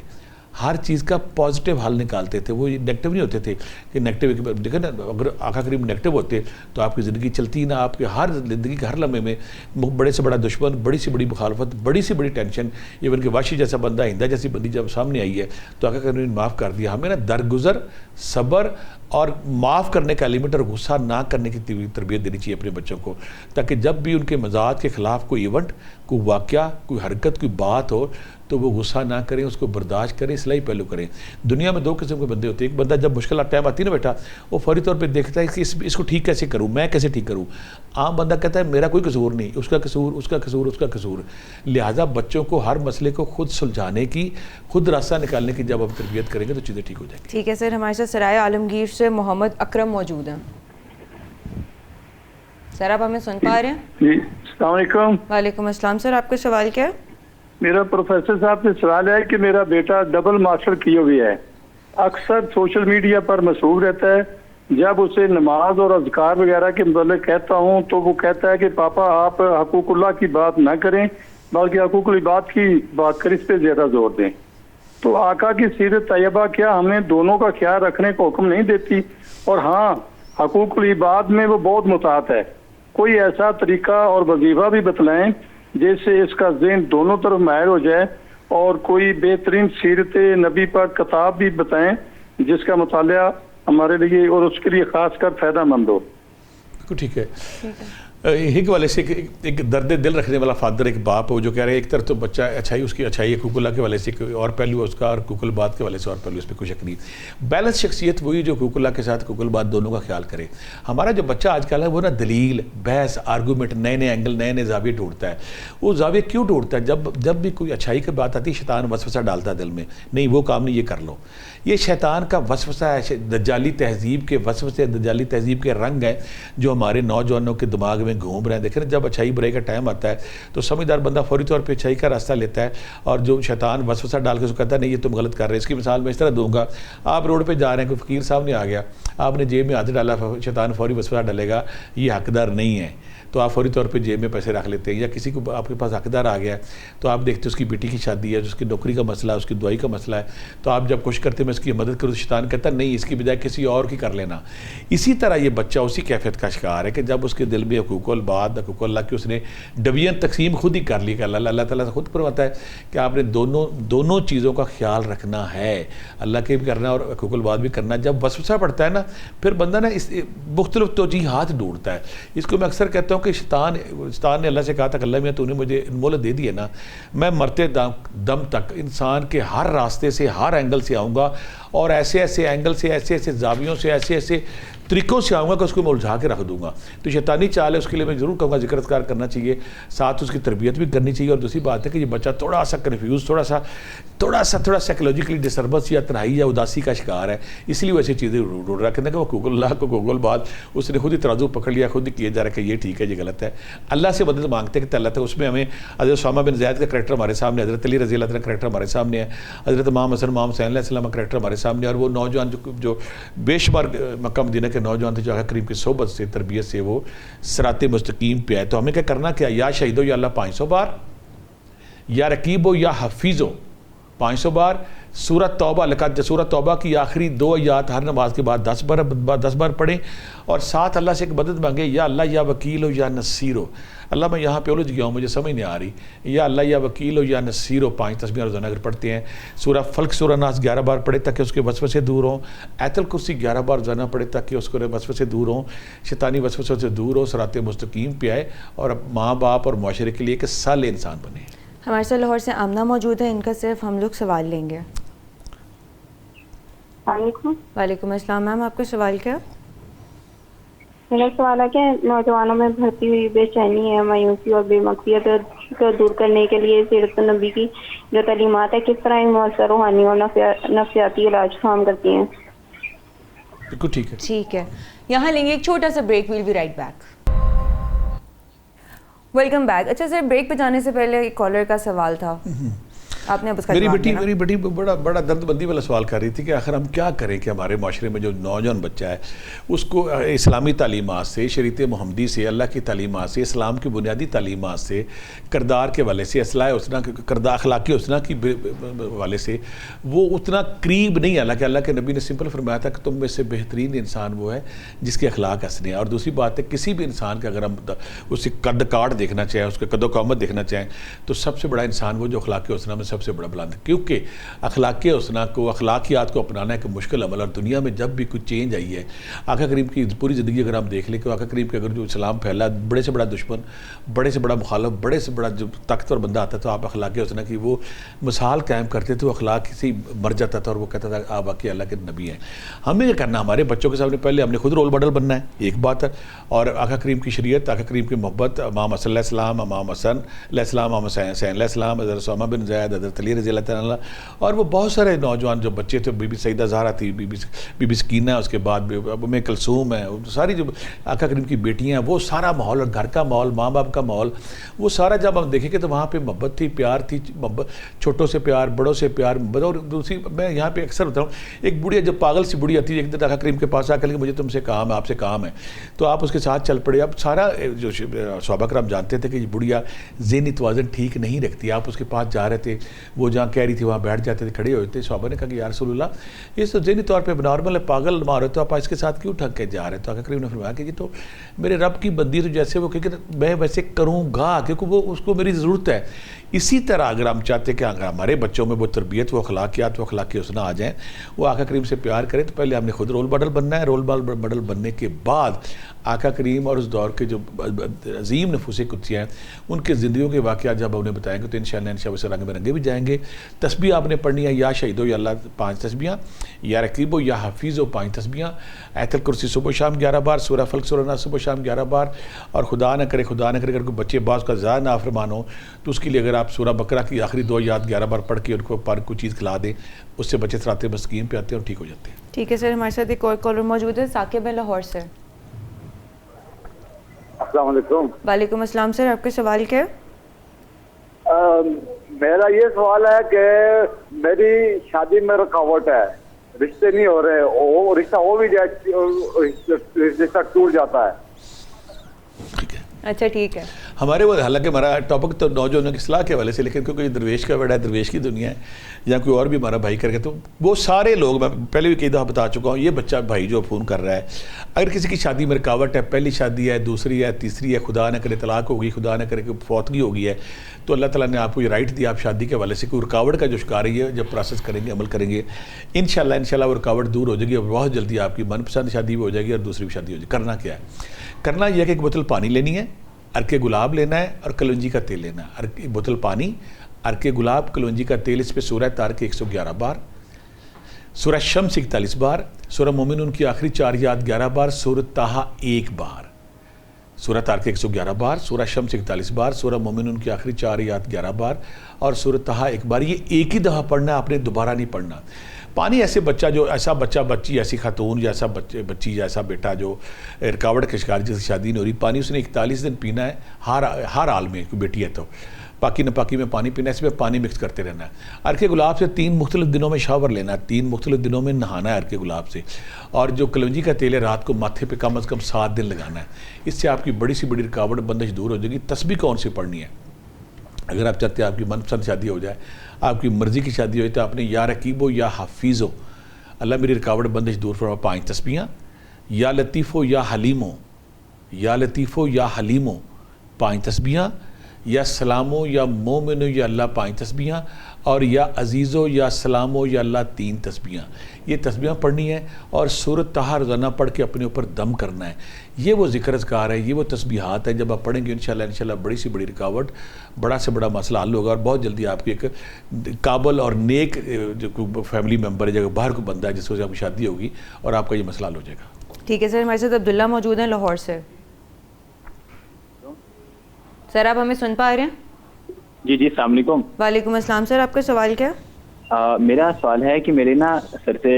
ہر چیز کا پازیٹیو حل نکالتے تھے، وہ نیگیٹو نہیں ہوتے تھے کہ نیگیٹو دیکھیں نا، اگر آقا کریم نیگیٹو ہوتے تو آپ کی زندگی چلتی نہ، آپ کے ہر زندگی کے ہر لمحے میں بڑے سے بڑا دشمن، بڑی سے بڑی مخالفت، بڑی سے بڑی ٹینشن، ایون کہ واشی جیسا بندہ، ہندا جیسی بندی جب سامنے آئی ہے تو آقا کریم نے معاف کر دیا۔ ہمیں نا درگزر، صبر اور معاف کرنے کا ایلیمنٹ اور غصہ نہ کرنے کی تربیت دینی چاہیے اپنے بچوں کو، تاکہ جب بھی ان کے مزاج کے خلاف کوئی ایونٹ، کوئی واقعہ، کوئی حرکت، کوئی بات ہو تو وہ غصہ نہ کریں، اس کو برداشت کریں، اصلاحی پہلو کریں۔ دنیا میں دو قسم کے بندے ہوتے ہیں، ایک بندہ جب مشکلات ٹائم آتی ہے نا بیٹا، وہ فوری طور پہ دیکھتا ہے کہ اس کو ٹھیک کیسے کروں، میں کیسے ٹھیک کروں۔ عام بندہ کہتا ہے میرا کوئی قصور نہیں، اس کا قصور، اس کا قصور، اس کا قصور۔ لہٰذا بچوں کو ہر مسئلے کو خود سلجھانے کی، خود راستہ نکالنے کی جب آپ تربیت کریں گے تو چیزیں ٹھیک ہو جائیں گی۔ ٹھیک ہے سر، ہمارے ساتھ سرائے عالمگیر سے محمد اکرم موجود ہیں۔ سر آپ ہمیں سن پا رہے ہیں؟ جی السلام علیکم۔ وعلیکم السلام سر، آپ کا سوال کیا ہے؟ میرا پروفیسر صاحب سے سوال ہے کہ میرا بیٹا ڈبل ماسٹر کیے ہوئے ہے، اکثر سوشل میڈیا پر مصروف رہتا ہے، جب اسے نماز اور اذکار وغیرہ کے متعلق کہتا ہوں تو وہ کہتا ہے کہ پاپا آپ حقوق اللہ کی بات نہ کریں بلکہ حقوق العباد کی بات کریں، اس پہ زیادہ زور دیں۔ تو آقا کی سیرت طیبہ کیا ہمیں دونوں کا خیال رکھنے کا حکم نہیں دیتی؟ اور ہاں، حقوق العباد میں وہ بہت متعاہد ہے، کوئی ایسا طریقہ اور وظیفہ بھی بتلائیں جس سے اس کا ذہن دونوں طرف مائل ہو جائے، اور کوئی بہترین سیرت نبی پر کتاب بھی بتائیں جس کا مطالعہ ہمارے لیے اور اس کے لیے خاص کر فائدہ مند ہو۔ بالکل ٹھیک ہے. ایک والے سے ایک درد دل رکھنے والا فادر ایک باپ ہے وہ جو کہہ رہے ہیں ایک طرف تو بچہ اچھائی اس کی اچھائی ہے حقوق اللہ کے والے سے اور پہلو ہے اس کا اور حقوق البات کے والے سے اور پہلو اس پہ کوئی شک نہیں. بیلنس شخصیت وہی جو حقوق اللہ کے ساتھ حقوق البات دونوں کا خیال کرے. ہمارا جو بچہ آج کل ہے وہ نا دلیل بحث آرگومنٹ نئے نئے اینگل نئے نئے زاویے ڈھونڈتا ہے. وہ زاویے کیوں ڈھونڈتا ہے؟ جب بھی کوئی اچھائی کی بات آتی ہے شیطان وسوسہ ڈالتا ہے دل میں, نہیں وہ کام نہیں یہ کر لو. یہ شیطان کا وسوسہ ہے, دجالی تہذیب کے وسوسے دجالی تہذیب کے رنگ ہیں جو ہمارے نوجوانوں کے دماغ میں گھوم رہے ہیں. دیکھیں جب اچھائی برائی کا ٹائم آتا ہے تو سمجھدار بندہ فوری طور پہ اچھائی کا راستہ لیتا ہے اور جو شیطان وسوسہ ڈال کے اس کو کہتا ہے نہیں یہ تم غلط کر رہے ہیں. اس کی مثال میں اس طرح دوں گا, آپ روڈ پہ جا رہے ہیں کوئی فقیر صاحب نے آ گیا, آپ نے جیب میں ہاتھ ڈالا, شیطان فوری وسوسہ ڈالے گا یہ حقدار نہیں ہے تو آپ فوری طور پہ جیب میں پیسے رکھ لیتے ہیں. یا کسی کو آپ کے پاس حقدار آ گیا تو آپ دیکھتے اس کی بیٹی کی شادی ہے, اس کی نوکری کا مسئلہ ہے, اس کی دوائی کا مسئلہ ہے, تو آپ جب کوشش کرتے میں اس کی مدد کروں تو شیطان کہتا ہے نہیں اس کی بجائے کسی اور کی کر لینا. اسی طرح یہ بچہ اسی کیفیت کا شکار ہے کہ جب اس کے دل میں حقوق البات حقوق اللہ کی اس نے ڈویژن تقسیم خود ہی کر لی کہ اللہ تعالیٰ سے خود فرماتا ہے کہ آپ نے دونوں چیزوں کا خیال رکھنا ہے, اللہ کے بھی کرنا اور حقوق البات بھی کرنا. جب وسوسہ پڑتا ہے نا پھر بندہ نا اس مختلف توجیہات ڈھونڈتا ہے. اس کو میں اکثر کہتا ہوں کہ شیطان نے اللہ سے کہا تھا کہ اللہ میاں تو نے مجھے مہلت دے دی ہے نا, میں مرتے دم تک انسان کے ہر راستے سے ہر اینگل سے آؤں گا اور ایسے ایسے اینگل سے ایسے ایسے زاویوں سے ایسے ایسے طریقوں سے آؤں گا کہ اس کو میں الجھا کے رکھ دوں گا. تو شیطانی چال ہے اس کے لیے میں ضرور کہوں گا ذکر اذکار کرنا چاہیے, ساتھ اس کی تربیت بھی کرنی چاہیے. اور دوسری بات ہے کہ یہ بچہ تھوڑا سا کنفیوز تھوڑا سا سائیکولوجیکلی ڈسٹربنس یا تنہائی یا اداسی کا شکار ہے, اس لیے وہ ایسی چیزیں ڈھونڈ رہا ہے کہ وہ حقوق اللہ کو حقوق البات اس نے خود ہی ترازو پکڑ لیا, خود ہی کیا جا رہا ہے کہ یہ ٹھیک ہے یہ غلط ہے. اللہ سے مدد مانگتے ہیں کہ اللہ تعالیٰ اس میں ہمیں حضرت اسامہ بن زید کا کریکٹر ہمارے سامنے, حضرت علی رضی اللہ عنہ کا کریکٹر ہمارے سامنے ہے, حضرت امام حسن امام حسین علیہ السلام کا کریکٹر ہمارے سامنے ہے. اور وہ نوجوان جو بے شمار مکہ مدینہ کے نوجوان تھے جو آقا کریم کی صحبت سے تربیت سے وہ صراط مستقیم پہ آئے. تو ہمیں کیا کرنا کیا, یا شہید ہو یا اللہ 500 بار, یا رقیب ہو یا حفیظ ہو 500 بار. سورۃ توبہ سورۃ توبہ کی آخری 2 آیات ہر نماز کے بعد 10 بار پڑھیں اور ساتھ اللہ سے ایک مدد مانگیں, یا اللہ یا وکیل ہو یا نصیر ہو. اللہ میں یہاں پہ الجھ گیا ہوں مجھے سمجھ نہیں آ رہی, یا اللہ یا وکیل ہو یا نصیر ہو 5 تسبیحیں روزانہ اگر پڑھتے ہیں. سورہ فلق سورہ ناس 11 بار پڑھے تاکہ اس کے وسوسے دور ہوں. آیت الکرسی 11 بار روزانہ پڑھے تاکہ اس کو وسوسے دور ہوں, شیطانی وسوسوں سے دور ہو, صراط مستقیم پہ آئے اور ماں باپ اور معاشرے کے لیے ایک صالح انسان بنے. ہمارے ساتھ لاہور سے آمنہ موجود ہے, ان کا صرف ہم لوگ سوال لیں گے. وعلیکم السلام میم, آپ کا سوال کیا؟ میرا سوال ہے کہ نوجوانوں میں بڑھتی ہوئی بے چینی ہے, مایوسی اور بے مقصدیت کو دور کرنے کے لیے سیرت النبی کی جو تعلیمات ہے کس طرح مؤثر روحانی اور نفسیاتی علاج فراہم کرتی ہیں؟ بالکل ٹھیک ہے, یہاں لیں گے ایک چھوٹا سا break, we'll be right back. Welcome back. اچھا سر, بریک پہ جانے سے پہلے ایک کالر کا سوال تھا, آپ نے اب اس کا میری بیٹی بڑا درد بندی والا سوال کر رہی تھی کہ آخر ہم کیا کریں کہ ہمارے معاشرے میں جو نوجوان بچہ ہے اس کو اسلامی تعلیمات سے, شریعت محمدی سے, اللہ کی تعلیمات سے, اسلام کی بنیادی تعلیمات سے, کردار کے والے سے, اصلاح حسنہ کردار اخلاقی حسنہ کی والے سے وہ اتنا قریب نہیں. حالانکہ اللہ کے نبی نے سمپل فرمایا تھا کہ تم میں سے بہترین انسان وہ ہے جس کے اخلاق حسنے ہیں. اور دوسری بات ہے کسی بھی انسان کا اگر ہم اس کے قد کاٹ دیکھنا چاہیں, اس کے قد و قامت دیکھنا چاہیں تو سب سے بڑا انسان وہ جو اخلاقی حسنہ میں سب سے بڑا بلند ہے, کیونکہ اخلاقی حسنہ کو اخلاقیات کو اپنانا ایک مشکل عمل. اور دنیا میں جب بھی کوئی چینج آئی ہے, آقا کریم کی پوری زندگی اگر ہم دیکھ لیں کہ آقا کریم کے اگر جو اسلام پھیلا, بڑے سے بڑا دشمن, بڑے سے بڑا مخالف, بڑے سے بڑا جو طاقتور بندہ آتا تو آپ اخلاقی حسنہ کی وہ مثال قائم کرتے تھے, وہ اخلاق سے مر جاتا تھا اور وہ کہتا تھا آپ واقعی اللہ کے نبی ہیں. ہمیں یہ کرنا, ہمارے بچوں کے سامنے پہلے ہم نے خود رول ماڈل بننا ہے, ایک بات ہے, اور آقا کریم کی شریعت, آقا کریم کی محبت, امام حسن علیہ السلام, امام حسن علیہ السلام, امام حسین علیہ السلام, حضرت اسامہ بن زید, حضرت علی رضی اللہ عنہ, اور وہ بہت سارے نوجوان جو بچے تھے, بی بی سیدہ زہرا تھی, بی بی سکینہ, اس کے بعد ام کلثوم ہے, ساری جو آقا کریم کی بیٹیاں ہیں, وہ سارا ماحول اور گھر کا ماحول, ماں باپ کا ماحول, وہ سارا جب ہم دیکھیں کہ تو وہاں پہ محبت تھی, پیار تھی, چھوٹوں سے پیار, بڑوں سے پیار. اور دوسری میں یہاں پہ اکثر ہوتا ہوں, ایک بڑھیا جب پاگل سی بڑھی آتی ہے ایک دن آقا کریم کے پاس آ کر کہ مجھے تم سے کام ہے, آپ سے کام ہے, تو آپ اس کے ساتھ چل پڑے. اب سارا جو صحابہ کرام جانتے تھے کہ یہ بڑھیا ذہنی توازن ٹھیک نہیں رکھتی, آپ اس کے پاس جا رہے تھے, وہ جہاں کہہ رہی تھی وہاں بیٹھ جاتے تھے, کھڑے ہوئے تھے. صحابہ نے کہا کہ یا رسول اللہ یہ تو ذہنی طور پہ نارمل ہے, پاگل مار رہے تو آپ اس کے ساتھ کیوں ٹھگ کے جا رہے؟ تو آقا کریم نے فرمایا کہ یہ تو میرے رب کی بندی, تو جیسے وہ کہ میں ویسے کروں گا کیونکہ وہ اس کو میری ضرورت ہے. اسی طرح اگر ہم چاہتے ہیں کہ اگر ہمارے بچوں میں وہ تربیت، وہ اخلاقیات، وہ اخلاقی حسنہ آ جائیں، وہ آقا کریم سے پیار کریں، تو پہلے ہم نے خود رول ماڈل بننا ہے. رول ماڈل بننے کے بعد آقا کریم اور اس دور کے جو عظیم نفوس قدسیہ ہیں ان کے زندگیوں کے واقعات جب انہیں بتائیں گے تو انشاءاللہ اسے رنگ میں رنگے بھی جائیں گے. تسبیح آپ نے پڑھنی ہے، یا شہیدو یا اللہ 5 تسبیحاں، یا رقیبو یا حفیظو 5 تسبیحاں، آیت الکرسی صبح و شام 11 بار، سورہ فلق سورہ ناس صبح و شام 11 بار. اور خدا نہ کرے اگر کوئی بچے بعض کا زیادہ نافرمان ہو تو اس کے لیے اگر آپ سورہ بقرہ کی آخری 2 آیات 11 بار پڑھ کے ان کو پر کوئی چیز کھلا دیں، اس سے بچے صراط مستقیم پہ آتے ہیں اور ٹھیک ہو جاتے ہیں. ٹھیک ہے سر، ہمارے ساتھ ایک اور کالر موجود ہے، ثاقب ہے لاہور سے. السلام علیکم. وعلیکم السلام سر، آپ کا سوال کیا ہے؟ میرا یہ سوال ہے کہ میری شادی میں رکاوٹ ہے، رشتے نہیں ہو رہے، وہ رشتہ ہو بھی جائے رشتہ ٹوٹ جاتا ہے. اچھا ٹھیک ہے. ہمارے وہ حالانکہ ہمارا ٹاپک تو نوجوانوں کی اصلاح کے حوالے سے، لیکن کیونکہ یہ درویش کا ورڈ ہے، درویش کی دنیا ہے، یا کوئی اور بھی ہمارا بھائی کر کے، تو وہ سارے لوگ، میں پہلے بھی کئی دفعہ بتا چکا ہوں، یہ بچہ بھائی جو فون کر رہا ہے، اگر کسی کی شادی میں رکاوٹ ہے، پہلی شادی ہے، دوسری ہے، تیسری ہے، خدا نہ کرے طلاق ہوگی، خدا نہ کرے کہ فوتگی ہوگی ہے، تو اللہ تعالیٰ نے آپ کو یہ رائٹ دیا، آپ شادی کے حوالے سے کوئی رکاوٹ کا جو شکار ہے، جب پروسیس کریں گے، عمل کریں گے، انشاءاللہ وہ رکاوٹ دور ہو جائے گی اور بہت جلدی آپ کی من پسند شادی بھی ہو جائے گی اور دوسری بھی شادی ہو جائے گی. کرنا کیا ہے؟ کرنا یہ ہے کہ ایک بوتل پانی لینی ہے، عرق گلاب لینا ہے اور کلونجی کا تیل لینا ہے. ایک بوتل پانی، عرق گلاب، کلونجی کا تیل، اس پہ سورہ طارق 111 بار، سورہ شمس 41 بار، سورہ مومنون کی آخری 4 آیات 11 بار، سورہ طٰہٰ 1 بار. سورہ طارق 111 بار، سورہ شمس 41 بار، سورہ مومنون کی آخری 4 آیات 11 بار اور سورہ طٰہٰ 1 بار. یہ ایک ہی دفعہ پڑھنا ہے، آپ نے دوبارہ نہیں پڑھنا. پانی ایسے بچہ جو ایسا بچہ بچی ایسی خاتون یا ایسا بچی یا ایسا بیٹا جو رکاوٹ کے شکار جیسی شادی نہیں ہو رہی، پانی اس نے 41 دن پینا ہے، ہر حال میں. کوئی بیٹی ہے تو پاکی ناپاکی میں پانی پینا ہے، اس میں پانی مکس کرتے رہنا ہے. عرق گلاب سے 3 مختلف دنوں میں شاور لینا ہے، 3 مختلف دنوں میں نہانا ہے عرق گلاب سے. اور جو کلونجی کا تیل ہے رات کو ماتھے پہ کم از کم 7 دن لگانا ہے. اس سے آپ کی بڑی سی بڑی رکاوٹ بندش دور ہو جائے گی. تسبیح کون سی پڑھنی ہے؟ اگر آپ چاہتے ہیں آپ کی من پسند شادی ہو جائے، آپ کی مرضی کی شادی ہو جائے، تو آپ نے یا رقیبو یا حفیظو، اللہ میری رکاوٹ بندش دور فرما 5 تسبیحاں، یا لطیفو یا حلیمو، یا لطیفو یا حلیمو 5 تسبیحاں، یا سلامو یا مومنو یا اللہ 5 تسبیحاں، اور یا عزیزو یا سلامو یا اللہ 3 تسبیحاں. یہ تسبیحاں پڑھنی ہے اور سورۃ طٰہٰ روزانہ پڑھ کے اپنے اوپر دم کرنا ہے. یہ وہ ذکر اذکار ہے، یہ وہ تسبیحات ہیں، جب آپ پڑھیں گے انشاءاللہ بڑی سے بڑی رکاوٹ، بڑا سے بڑا مسئلہ حل ہوگا اور بہت جلدی آپ کی ایک قابل اور نیک جو فیملی ممبر ہے، جگہ باہر کو بندہ ہے جس سے آپ کی شادی ہوگی اور آپ کا یہ مسئلہ حل ہو جائے گا. ٹھیک ہے سر، ہمارے ساتھ عبداللہ موجود ہیں لاہور سے. سر آپ ہمیں سن پا رہے ہیں؟ جی السلام علیکم. وعلیکم السلام. سر آپ کا سوال کیا؟ میرا سوال ہے کہ میرے سر سے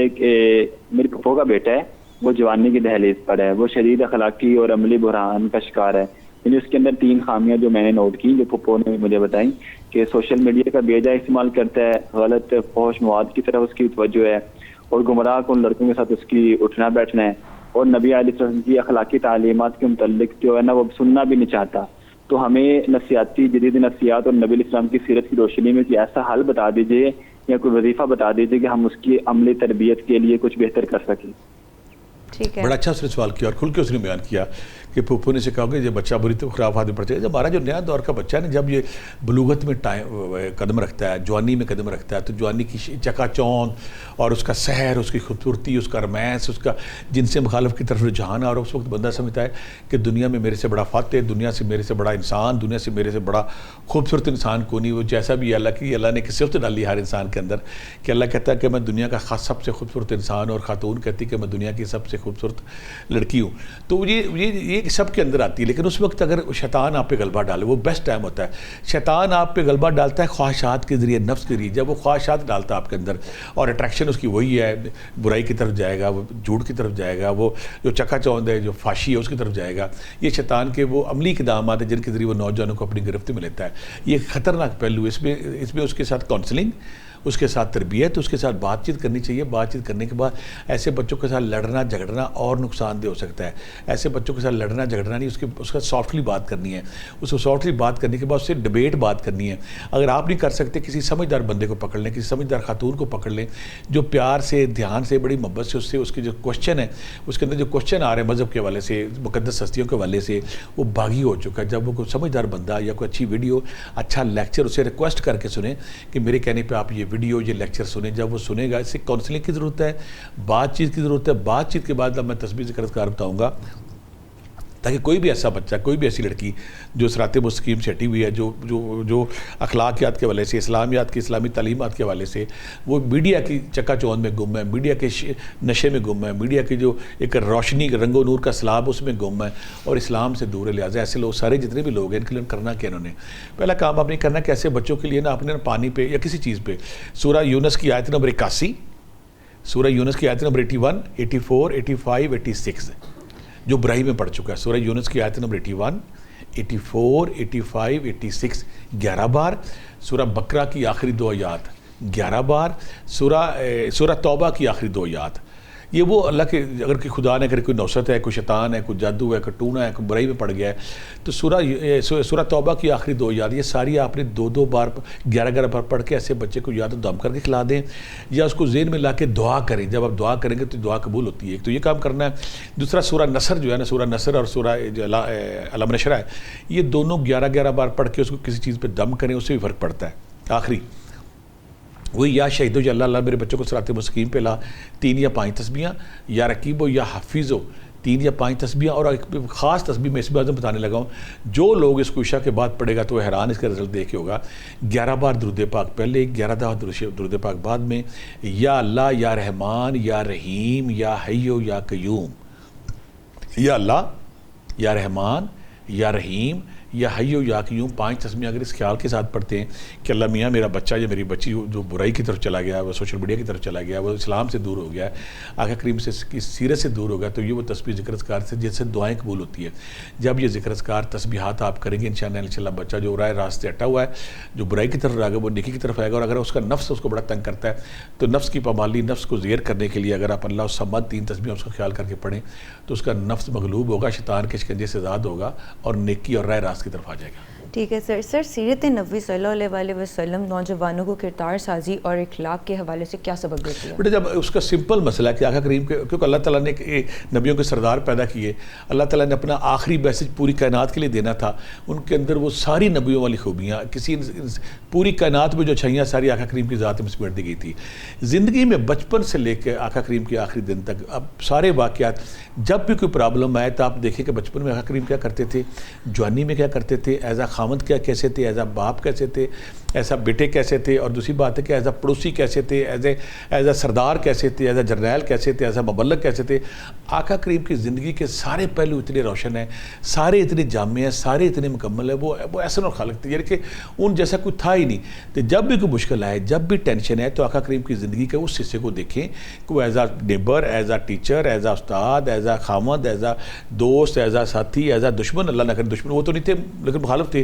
میری پھپھو کا بیٹا ہے، وہ جوانی کی دہلیز پر ہے، وہ شدید اخلاقی اور عملی بحران کا شکار ہے. یعنی اس کے اندر 3 خامیاں جو میں نے نوٹ کی، جو پھپھو نے مجھے بتائیں، کہ سوشل میڈیا کا بے جا استعمال کرتا ہے، غلط فحش مواد کی طرف اس کی توجہ ہے، اور گمراہ کن لڑکوں کے ساتھ اس کی اٹھنا بیٹھنا ہے، اور نبی علیہ السلام کی اخلاقی تعلیمات کے متعلق جو ہے نا وہ سننا بھی نہیں چاہتا. تو ہمیں نفسیاتی جدید نفسیات اور نبی علیہ السلام کی سیرت کی روشنی میں کوئی ایسا حل بتا دیجیے یا کوئی وظیفہ بتا دیجیے کہ ہم اس کی عملی تربیت کے لیے کچھ بہتر کر سکیں. ٹھیک ہے. بڑا اچھا اس نے سوال کیا اور کھل کے اس نے بیان کیا کہ پھپھو نے سے کہا کہ یہ بچہ بری تو خرافات میں پڑ جائے. جب ہمارا جو نیا دور کا بچہ ہے نا، جب یہ بلوغت میں قدم رکھتا ہے، جوانی میں قدم رکھتا ہے، تو جوانی کی چکا چوند اور اس کا سحر، اس کی خوبصورتی، اس کا رمیس، اس کا جن سے مخالف کی طرف رجحان ہے، اور اس وقت بندہ سمجھتا ہے کہ دنیا میں میرے سے بڑا فاتح، دنیا سے میرے سے بڑا انسان، دنیا سے میرے سے بڑا خوبصورت انسان کو نہیں. وہ جیسا بھی اللہ نے ایک صفت ڈالی ہر انسان کے اندر کہ اللہ کہتا ہے کہ میں دنیا کا سب سے خوبصورت انسان، اور خاتون کہتی کہ میں دنیا کی سب سے خوبصورت لڑکی ہوں. تو یہ سب کے اندر آتی ہے. لیکن اس وقت اگر شیطان آپ پہ غلبہ ڈالے، وہ بیسٹ ٹائم ہوتا ہے. شیطان آپ پہ غلبہ ڈالتا ہے خواہشات کے ذریعے، نفس کے ذریعے. جب وہ خواہشات ڈالتا ہے آپ کے اندر اور اٹریکشن اس کی وہی ہے، برائی کی طرف جائے گا، وہ جھوٹ کی طرف جائے گا، وہ جو چکا چوند ہے، جو فاشی ہے، اس کی طرف جائے گا. یہ شیطان کے وہ عملی اقدامات ہیں جن کے ذریعے وہ نوجوانوں کو اپنی گرفت میں لیتا ہے. یہ خطرناک پہلو. اس میں اس کے ساتھ کاؤنسلنگ، اس کے ساتھ تربیت، اس کے ساتھ بات چیت کرنی چاہیے. بات چیت کرنے کے بعد ایسے بچوں کے ساتھ لڑنا جھگڑنا اور نقصان دہ ہو سکتا ہے. ایسے بچوں کے ساتھ لڑنا جھگڑنا نہیں, اس کا سافٹلی بات کرنی ہے. اس کو سافٹلی بات کرنے کے بعد اس سے ڈبیٹ بات کرنی ہے. اگر آپ نہیں کر سکتے, کسی سمجھدار بندے کو پکڑ لیں, کسی سمجھدار خاتون کو پکڑ لیں جو پیار سے, دھیان سے, بڑی محبت سے اس کے جو کوشچن ہے, اس کے اندر جو کوشچن آ رہے ہیں مذہب کے حوالے سے, مقدس ہستیوں کے حوالے سے, وہ باغی ہو چکا ہے. جب وہ کوئی سمجھدار بندہ یا کوئی اچھی ویڈیو, اچھا لیکچر اسے ریکویسٹ کر کے سنیں کہ میرے کہنے پہ آپ یہ ویڈیو, یہ لیکچر سنیں, جب وہ سنے گا, اس سے کاؤنسلنگ کی ضرورت ہے, بات چیت کی ضرورت ہے. بات چیت کے بعد اب میں تسبیح ذکر اذکار بتاؤں گا تاکہ کوئی بھی ایسا بچہ, کوئی بھی ایسی لڑکی جو صراط مستقیم سے ہٹی ہوئی ہے, جو اخلاقیات کے حوالے سے, اسلامیات کی, اسلامی تعلیمات کے حوالے سے, وہ میڈیا کی چکا چوند میں گم ہے, میڈیا کے نشے میں گم ہے, میڈیا کی جو ایک روشنی, رنگ و نور کا سلاب اس میں گم ہے اور اسلام سے دور ہے. لہٰذا ایسے لوگ سارے جتنے بھی لوگ ہیں ان کے لیے کرنا کیا, انہوں نے پہلا کام آپ نے کرنا کہ ایسے بچوں کے لیے نا اپنے پانی پہ یا کسی چیز پہ سورہ یونس کی آیت نمبر 81, سورہ یونس کی آیت نمبر 81, 84, 85, 86 جو ابراہیم میں پڑھ چکا ہے. سورہ یونس کی آیت نمبر 81, 84, 85, 86 11 بار. سورہ بقرہ کی آخری 2 آیات 11 بار. سورہ توبہ کی آخری 2 آیات. یہ وہ اللہ کے, اگر کہ خدا نے, اگر کوئی نوست ہے, کوئی شیطان ہے, کوئی جادو ہے, کوئی ٹونا ہے, کوئی برائی میں پڑ گیا ہے, تو سورہ توبہ کی آخری 2 آیات یہ ساری آپ نے 2 بار 11 بار پڑھ کے ایسے بچے کو یا تو دم کر کے کھلا دیں یا اس کو ذہن میں لا کے دعا کریں. جب آپ دعا کریں گے تو دعا قبول ہوتی ہے. ایک تو یہ کام کرنا ہے. دوسرا سورہ نصر جو ہے نا, سورہ نصر اور سورہ علم نشرہ ہے, یہ دونوں 11 بار پڑھ کے اس کو کسی چیز پہ دم کریں, اس سے بھی فرق پڑتا ہے. آخری وہی یا شہید ہو یا اللہ اللہ میرے بچوں کو صراط مستقیم پہ لا 3 یا 5 تسبیحاں, یا رقیب ہو یا حفیظ ہو 3 یا 5 تسبیحاں. اور ایک خاص تسبیح میں اس بات میں بتانے لگا ہوں, جو لوگ اس کو عشاء کے بعد پڑھے گا تو وہ حیران اس کا رزلٹ دیکھے ہوگا. 11 بار درود پاک پہلے, 11 دفعہ درود پاک بعد میں. یا اللہ, یا رحمان, یا رحیم, یا حیو, یا قیوم. یا اللہ, یا رحمان, یا رحیم, یا حیو, یا قیوم 5 تسبیحیں اگر اس خیال کے ساتھ پڑھتے ہیں کہ اللہ میاں میرا بچہ یا میری بچی جو برائی کی طرف چلا گیا, وہ سوشل میڈیا کی طرف چلا گیا, وہ اسلام سے دور ہو گیا, آقا کریم سے کی سیرت سے دور ہو گیا, تو یہ وہ تسبیح ذکر اذکار سے جس سے دعائیں قبول ہوتی ہے. جب یہ ذکر اذکار تسبیحات آپ کریں گے انشاءاللہ بچہ جو رائے راست سے ہٹا ہوا ہے, جو برائی کی طرف آئے گا, وہ نیکی کی طرف آئے گا. اور اگر اس کا نفس اس کو بڑا تنگ کرتا ہے تو نفس کی پامالی, نفس کو زیر کرنے کے لیے اگر آپ اللہ الصمد 3 تسبیح اس کا خیال کر کے پڑھیں تو اس کا نفس مغلوب ہوگا, شیطان کے شکنجے سے آزاد ہوگا اور نیکی اور رائے راست کی طرف آ جائے گا. ٹھیک ہے سر. سیرت نبوی صلی اللہ علیہ وسلم نوجوانوں کو کردار سازی اور اخلاق کے حوالے سے کیا سبق دیتی ہے؟ بیٹا جب اس کا سمپل مسئلہ ہے کہ آقا کریم کے, کیونکہ اللہ تعالیٰ نے نبیوں کے سردار پیدا کیے, اللہ تعالیٰ نے اپنا آخری میسج پوری کائنات کے لیے دینا تھا. ان کے اندر وہ ساری نبیوں والی خوبیاں, کسی پوری کائنات میں جو اچھائیاں ساری آقا کریم کی ذات میں سمیٹ دی گئی تھی. زندگی میں بچپن سے لے کے آقا کریم کے آخری دن تک اب سارے واقعات, جب بھی کوئی پرابلم آئے تو آپ دیکھیں کہ بچپن میں آقا کریم کیا کرتے تھے, جوانی میں کیا کرتے تھے, ایز اے خامد کیا کیسے تھے, ایز اے باپ کیسے تھے, ایسا بیٹے کیسے تھے, اور دوسری بات ہے کہ ایز اے پڑوسی کیسے تھے, ایز اے سردار کیسے تھے, ایز اے جرنیل کیسے تھے, ایز اے مبلغ کیسے تھے. آقا کریم کی زندگی کے سارے پہلو اتنے روشن ہیں, سارے اتنے جامع ہیں, سارے اتنے مکمل ہیں. وہ احسن اور خالق تھے, یعنی کہ ان جیسا کوئی تھا ہی نہیں. تو جب بھی کوئی مشکل آئے, جب بھی ٹینشن ہے, تو آقا کریم کی زندگی کے اس حصے کو دیکھیں کہ وہ as a neighbour, as a teacher, as a استاد, ایز اے خامد, ایز اے دوست, ایز اے ساتھی, ایز اے دشمن, اللہ نہ کرے دشمن وہ تو نہیں تھے لیکن مخالف تھے,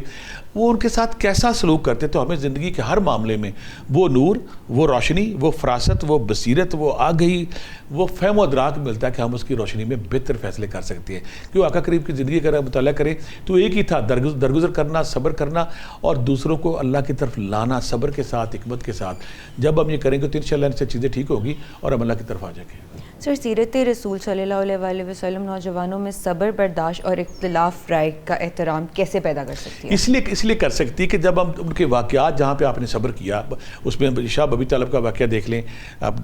وہ ان کے ساتھ کیسا سلوک کرتے. تو ہمیں زندگی کے ہر معاملے میں وہ نور, وہ روشنی, وہ فراست, وہ بصیرت, وہ آگہی, وہ فہم و ادراک ملتا ہے کہ ہم اس کی روشنی میں بہتر فیصلے کر سکتے ہیں. کیوں آقا کریم کی زندگی کا مطالعہ کریں تو ایک ہی تھا, درگزر کرنا, صبر کرنا اور دوسروں کو اللہ کی طرف لانا صبر کے ساتھ, حکمت کے ساتھ. جب ہم یہ کریں گے تو انشاءاللہ ان سے چیزیں ٹھیک ہوگی اور ہم اللہ کی طرف آ جائیں گے. سر, سیرت رسول صلی اللہ علیہ وسلم نوجوانوں میں صبر, برداشت اور اختلاف رائے کا احترام کیسے پیدا کر سکتی ہے؟ اس لیے کر سکتی ہے کہ جب ہم ان کے واقعات جہاں پہ آپ نے صبر کیا, اس میں شاہ ابی طالب کا واقعہ دیکھ لیں آپ,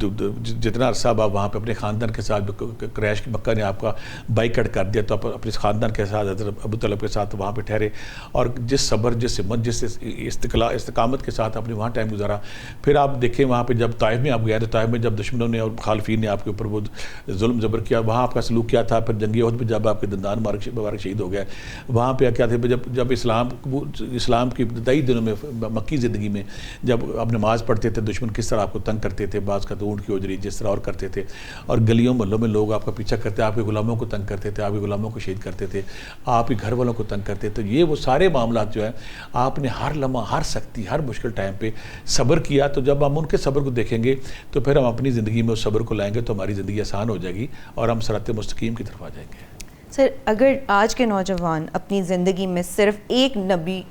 جتنا عرصہ آپ وہاں پہ اپنے خاندان کے ساتھ, قریش کی مکہ نے آپ کا بائیکاٹ کر دیا, تو آپ اپنے خاندان کے ساتھ حضرت ابو طالب کے ساتھ وہاں پہ ٹھہرے اور جس صبر, جس ہمت, جس استقامت کے ساتھ آپ نے وہاں ٹائم گزارا. پھر آپ دیکھیں وہاں پہ جب طائف میں آپ گئے تو طائف میں جب دشمنوں نے اور مخالفین نے آپ کے اوپر وہ ظلم زبر کیا, وہاں آپ کا سلوک کیا تھا. پھر جنگی عہد پہ جب آپ کے دندان مبارک شہید ہو گئے, وہاں پہ کیا تھے, جب اسلام کی ابتدائی دنوں میں مکی زندگی میں جب آپ نماز پڑھتے تھے, دشمن کس طرح آپ کو تنگ کرتے تھے, بعض کا تو اونٹ کی اجری جس طرح اور کرتے تھے, اور گلیوں محلوں میں لوگ آپ کا پیچھا کرتے, آپ کے غلاموں کو تنگ کرتے تھے, آپ کے غلاموں کو شہید کرتے تھے, آپ کے گھر والوں کو تنگ کرتے تھے. یہ وہ سارے معاملات جو ہیں آپ نے ہر لمحہ, ہر سختی, ہر مشکل ٹائم پہ صبر کیا. تو جب ہم ان کے صبر کو دیکھیں گے تو پھر ہم اپنی زندگی میں اس صبر کو لائیں گے تو ہماری زندگی آسان ہو جائے گی اور ہم صراط مستقیم کی طرف آ جائیں گے. سر, اگر آج کے نوجوان اپنی زندگی میں صرف ایک نبی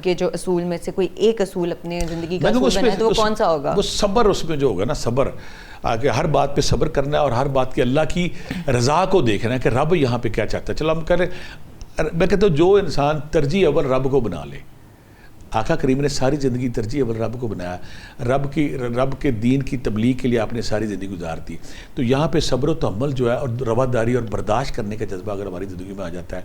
کے جو اصول میں سے کوئی ایک اصول اپنے زندگی کا اصول بنائے تو وہ کون سا ہوگا؟ وہ صبر, اس میں جو ہوگا نا صبر, کہ ہر بات پہ صبر کرنا ہے اور ہر بات کی اللہ کی رضا کو دیکھنا ہے کہ رب یہاں پہ کیا چاہتا ہے. چلو ہم کریں, میں کہتا ہوں جو انسان ترجیح اول رب کو بنا لے, آقا کریم نے ساری زندگی ترجیح اول رب کو بنایا, رب کے دین کی تبلیغ کے لیے آپ نے ساری زندگی گزار دی. تو یہاں پہ صبر و تحمل جو ہے اور رواداری اور برداشت کرنے کا جذبہ اگر ہماری زندگی میں آ جاتا ہے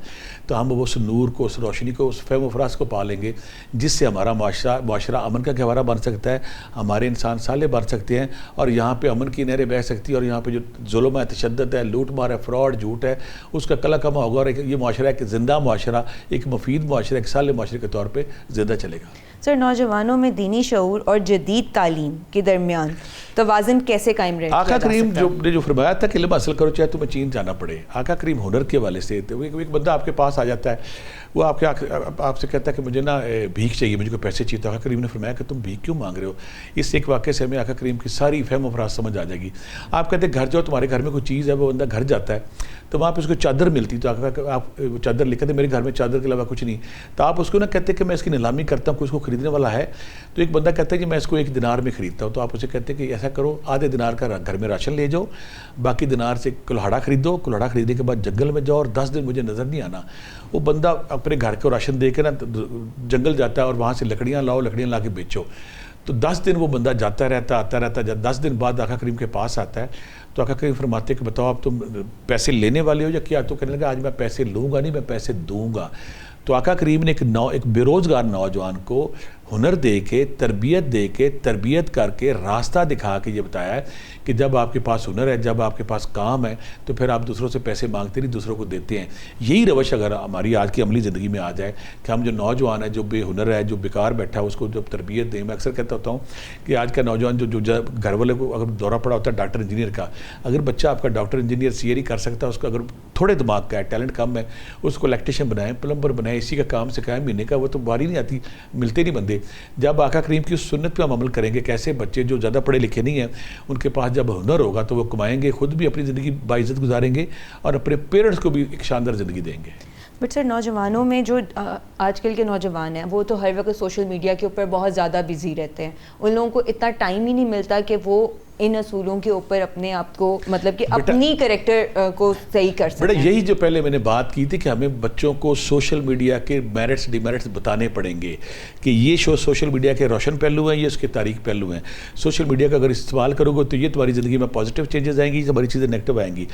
تو ہم اس نور کو, اس روشنی کو, اس فہم و فراز کو پا لیں گے جس سے ہمارا معاشرہ امن کا گہوارہ بن سکتا ہے, ہمارے انسان صالح بن سکتے ہیں اور یہاں پہ امن کی نہریں بہہ سکتی ہیں, اور یہاں پہ جو ظلم ہے, تشدد ہے, لوٹ مار ہے, فراڈ, جھوٹ ہے, اس کا کلا کما ہوگا اور یہ معاشرہ ایک زندہ معاشرہ, ایک مفید معاشرہ, ایک صالح معاشرے کے طور پہ زندہ چلے گا. سر, نوجوانوں میں دینی شعور اور جدید تعلیم کے درمیان توازن کیسے قائم رہے؟ آقا کریم نے جو فرمایا تھا کہ علم حاصل کرو چاہے تمہیں چین جانا پڑے, آقا کریم ہنر کے حوالے سے ایک بندہ آپ کے پاس آ جاتا ہے, وہ آپ سے کہتا ہے کہ مجھے نا بھیک چاہیے, مجھے کوئی پیسے چاہیے. تو آقا کریم نے فرمایا کہ تم بھیک کیوں مانگ رہے ہو؟ اس ایک واقعے سے ہمیں آقا کریم کی ساری فہم و فراز سمجھ آ جائے گی. آپ کہتے ہیں گھر جاؤ, تمہارے گھر میں کوئی چیز ہے, وہ بندہ گھر جاتا ہے تو وہاں پہ اس کو چادر ملتی, تو آپ چادر لکھتے ہیں میرے گھر میں چادر کے علاوہ کچھ نہیں, تو آپ اس کو نہ کہتے کہ میں اس کی نیلامی کرتا ہوں, کوئی اس کو خریدنے والا ہے. تو ایک بندہ کہتا ہے کہ میں اس کو 1 دینار میں خریدتا ہوں, تو آپ اسے کہتے ہیں کہ ایسا کرو, آدھے دینار کا گھر میں راشن لے جاؤ, باقی دینار سے کلہاڑا خریدو, کلہاڑا خریدنے کے بعد جنگل میں جاؤ اور 10 دن مجھے نظر نہیں آنا. وہ بندہ اپنے گھر کو راشن دے کے نا جنگل جاتا ہے اور وہاں سے لکڑیاں لاؤ, لکڑیاں لا کے بیچو. تو 10 دن وہ بندہ جاتا رہتا, آتا رہتا. جب 10 دن بعد آقا کریم کے پاس آتا ہے تو آقا کریم فرماتے ہیں کہ بتاؤ آپ تم پیسے لینے والے ہو یا کیا؟ تو کہنے لگا آج میں پیسے لوں گا نہیں, میں پیسے دوں گا. تو آقا کریم نے ایک بے روزگار نوجوان کو ہنر دے کے, تربیت کر کے, راستہ دکھا کے یہ بتایا ہے کہ جب آپ کے پاس ہنر ہے, جب آپ کے پاس کام ہے تو پھر آپ دوسروں سے پیسے مانگتے نہیں, دوسروں کو دیتے ہیں. یہی روش اگر ہماری آج کی عملی زندگی میں آ جائے کہ ہم جو نوجوان ہے, جو بے ہنر ہے, جو بیکار بیٹھا ہے, اس کو جب تربیت دیں. میں اکثر کہتا ہوتا ہوں کہ آج کا نوجوان جو گھر والے کو اگر دورہ پڑا ہوتا ہے ڈاکٹر انجینئر کا, اگر بچہ آپ کا ڈاکٹر انجینئر سی اے کر سکتا ہے, اس کو اگر تھوڑے دماغ کا ہے, ٹیلنٹ کم ہے, اس کو الیکٹریشین بنائیں, پلمبر بنائیں, اسی کا کام سکھائیں مہینے کا, وہ تو باری نہیں آتی, ملتے نہیں بندے. جب آقا کریم کی اس سنت پہ ہم عمل کریں گے, کیسے بچے جو زیادہ پڑھے لکھے نہیں ہیں ان کے پاس جب ہنر ہوگا تو وہ کمائیں گے, خود بھی اپنی زندگی باعزت گزاریں گے اور اپنے پیرنٹس کو بھی ایک شاندار زندگی دیں گے. بٹ سر, نوجوانوں میں جو آج کل کے نوجوان ہیں وہ تو ہر وقت سوشل میڈیا کے اوپر بہت زیادہ بزی رہتے ہیں, ان لوگوں کو اتنا ٹائم ہی نہیں ملتا کہ وہ ان اصولوں کے اوپر اپنے آپ کو مطلب کہ اپنی کریکٹر کو صحیح کر سکیں. بیٹا یہی جو پہلے میں نے بات کی تھی کہ ہمیں بچوں کو سوشل میڈیا کے میرٹس ڈیمیرٹس بتانے پڑیں گے کہ یہ سوشل میڈیا کے روشن پہلو ہیں, یہ اس کے تاریک پہلو ہیں. سوشل میڈیا کا اگر استعمال کرو گے تو یہ تمہاری زندگی میں پازیٹیو چینجز آئیں گی, ہماری چیزیں نیگیٹو آئیں گی.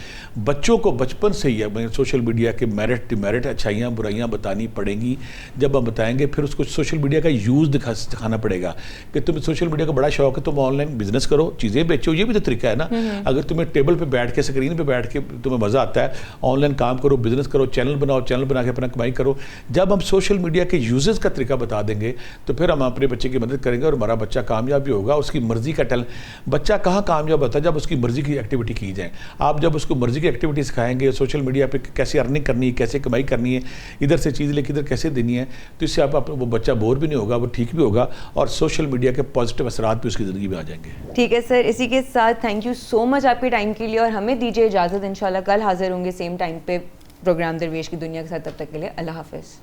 بچوں کو بچپن سے ہی ہمیں سوشل میڈیا کے میرٹ ڈیمیرٹ, اچھائیاں برائیاں بتانی پڑیں گی. جب ہم بتائیں گے پھر اس کو سوشل میڈیا کا یوز دکھانا پڑے گا کہ تمہیں سوشل میڈیا کا بڑا شوق ہے, تم آن لائن بزنس کرو, چیزیں بیچو, یہ بھی تو طریقہ ہے نا. اگر تمہیں ٹیبل پہ بیٹھ کے, اسکرین پہ بیٹھ کے تمہیں مزہ آتا ہے, آن لائن کام کرو, بزنس کرو, چینل بناؤ, چینل بنا کے اپنا کمائی کرو. جب ہم سوشل میڈیا کے یوزز کا طریقہ بتا دیں گے تو پھر ہم اپنے بچے کی مدد کریں گے اور ہمارا بچہ کامیاب بھی ہوگا. اس کی مرضی کا بچہ کہاں کامیاب ہوتا ہے؟ جب اس کی مرضی کی ایکٹیویٹی کی جائیں. آپ جب اس کو مرضی کی ایکٹیویٹی سکھائیں گے, سوشل میڈیا پہ کیسے ارننگ کرنی ہے, کیسے کمائی کرنی ہے, ادھر سے چیز لے کے ادھر کیسے دینی ہے, تو اس سے وہ بچہ بور بھی نہیں ہوگا, وہ ٹھیک بھی ہوگا اور سوشل میڈیا کے پازیٹیو اثرات بھی اس کی زندگی میں آ جائیں گے. ٹھیک ہے سر, اسی کے ساتھ تھینک یو سو مچ آپ کے ٹائم کے لیے, اور ہمیں دیجیے اجازت, انشاءاللہ کل حاضر ہوں گے سیم ٹائم پہ پروگرام درویش کی دنیا کے ساتھ. تب تک کے لیے اللہ حافظ.